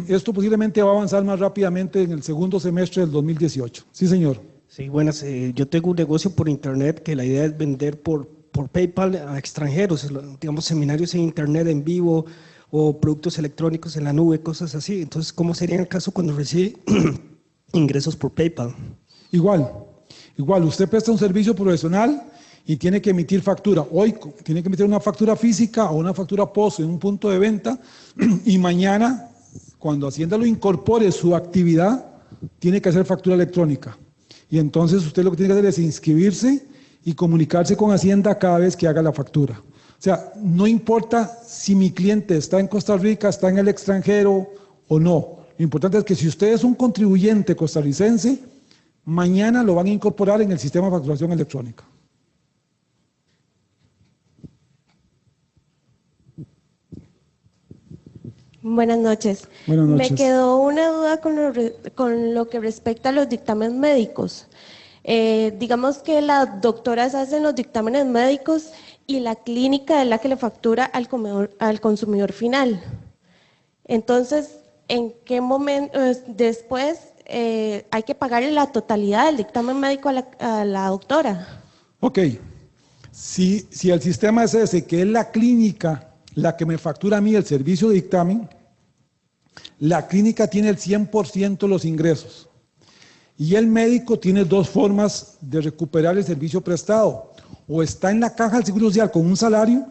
esto posiblemente va a avanzar más rápidamente en el segundo semestre del 2018. Sí, señor. Sí, buenas. Yo tengo un negocio por internet que la idea es vender por PayPal a extranjeros, digamos seminarios en internet en vivo o productos electrónicos en la nube, cosas así. Entonces, ¿cómo sería el caso cuando recibe ingresos por PayPal? Igual, usted presta un servicio profesional y tiene que emitir factura. Hoy tiene que emitir una factura física o una factura POS en un punto de venta y mañana, cuando Hacienda lo incorpore su actividad, tiene que hacer factura electrónica. Y entonces usted lo que tiene que hacer es inscribirse y comunicarse con Hacienda cada vez que haga la factura. O sea, no importa si mi cliente está en Costa Rica, está en el extranjero o no. Lo importante es que si usted es un contribuyente costarricense, mañana lo van a incorporar en el sistema de facturación electrónica. Buenas noches. Buenas noches. Me quedó una duda con lo que respecta a los dictámenes médicos. Digamos que las doctoras hacen los dictámenes médicos y la clínica es la que le factura al consumidor final. Entonces, ¿en qué momento después hay que pagarle la totalidad del dictamen médico a la doctora? Ok. Si el sistema es ese, que es la clínica la que me factura a mí el servicio de dictamen, la clínica tiene el 100% de los ingresos. Y el médico tiene dos formas de recuperar el servicio prestado. O está en la caja del Seguro Social con un salario,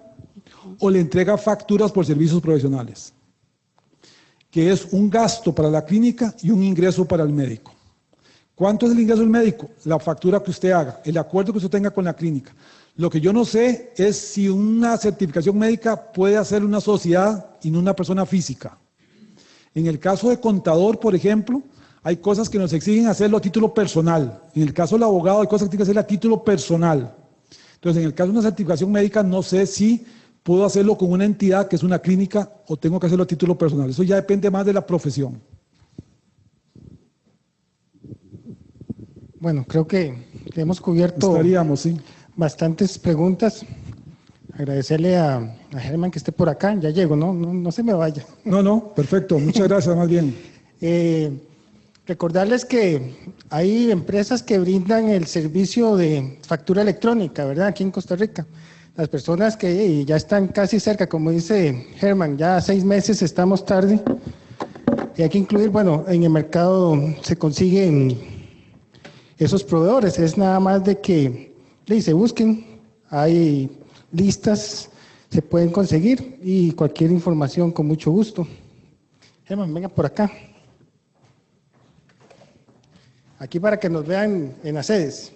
o le entrega facturas por servicios profesionales, que es un gasto para la clínica y un ingreso para el médico. ¿Cuánto es el ingreso del médico? La factura que usted haga, el acuerdo que usted tenga con la clínica. Lo que yo no sé es si una certificación médica puede hacer una sociedad y no una persona física. En el caso de contador, por ejemplo, hay cosas que nos exigen hacerlo a título personal. En el caso del abogado hay cosas que tienen que hacerlo a título personal. Entonces, en el caso de una certificación médica, no sé si puedo hacerlo con una entidad que es una clínica o tengo que hacerlo a título personal. Eso ya depende más de la profesión. Bueno, creo que hemos cubierto bastantes preguntas. Agradecerle a Germán que esté por acá. Ya llego, no se me vaya. No, perfecto. Muchas gracias, más bien. Recordarles que hay empresas que brindan el servicio de factura electrónica, ¿verdad? Aquí en Costa Rica. Las personas que ya están casi cerca, como dice Germán, ya 6 meses estamos tarde. Y hay que incluir, bueno, en el mercado se consiguen esos proveedores. Es nada más de que se busquen. Hay listas, se pueden conseguir y cualquier información con mucho gusto. Germán, venga por acá. Aquí para que nos vean en las sedes.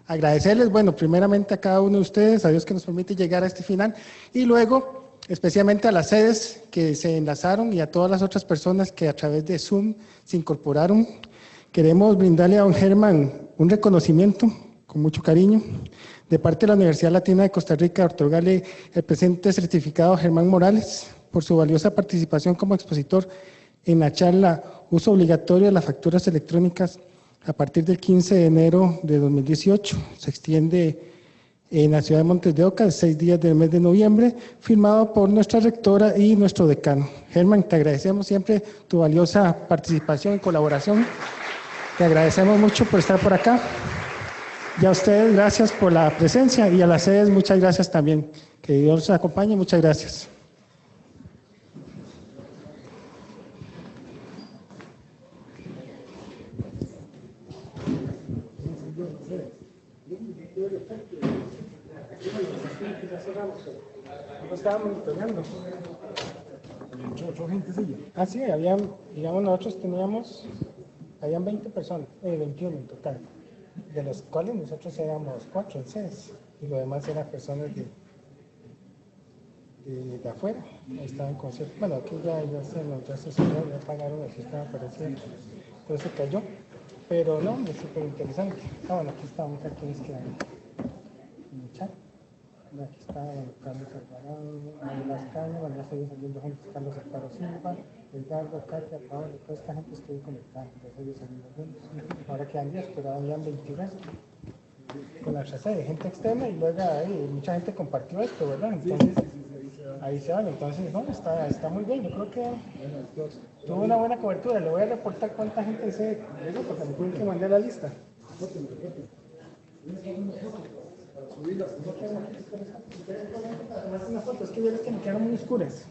Agradecerles, bueno, primeramente a cada uno de ustedes, a Dios que nos permite llegar a este final, y luego especialmente a las sedes que se enlazaron y a todas las otras personas que a través de Zoom se incorporaron. Queremos brindarle a don Germán un reconocimiento con mucho cariño. De parte de la Universidad Latina de Costa Rica, otorgarle el presente certificado a Germán Morales por su valiosa participación como expositor en la charla Uso obligatorio de las facturas electrónicas a partir del 15 de enero de 2018. Se extiende en la ciudad de Montes de Oca, 6 días del mes de noviembre, firmado por nuestra rectora y nuestro decano. Germán, te agradecemos siempre tu valiosa participación y colaboración. Te agradecemos mucho por estar por acá. Y a ustedes, gracias por la presencia, y a las sedes, muchas gracias también. Que Dios los acompañe, muchas gracias. Estábamos monitoreando. Ah, sí, digamos, nosotros habían 20 personas, 21 en total, de los cuales nosotros éramos 4 en sedes, y lo demás eran personas de afuera. Estaban con cierto, bueno, aquí ya se cerró, ya pagaron el sistema parecido, entonces se cayó, pero no, es súper interesante. Ah, bueno, aquí estamos, aquí es que en el chat. Aquí está Carlos Alvarado, Ángel Caño, bueno, ya estoy saliendo gente, Carlos Alvaro Silva, Edgardo, Katia, Paola, toda esta gente estoy conectada, entonces saliendo juntos. Ahora quedan 10, pero habían 23. Con la chance de gente externa y luego mucha gente compartió esto, ¿verdad? Entonces, ahí se van, entonces, no, está muy bien, yo creo que tuvo una buena cobertura. Le voy a reportar cuánta gente se llegó, porque me tienen que mandar la lista. Una foto, es que vieron que me quedaron muy oscuras.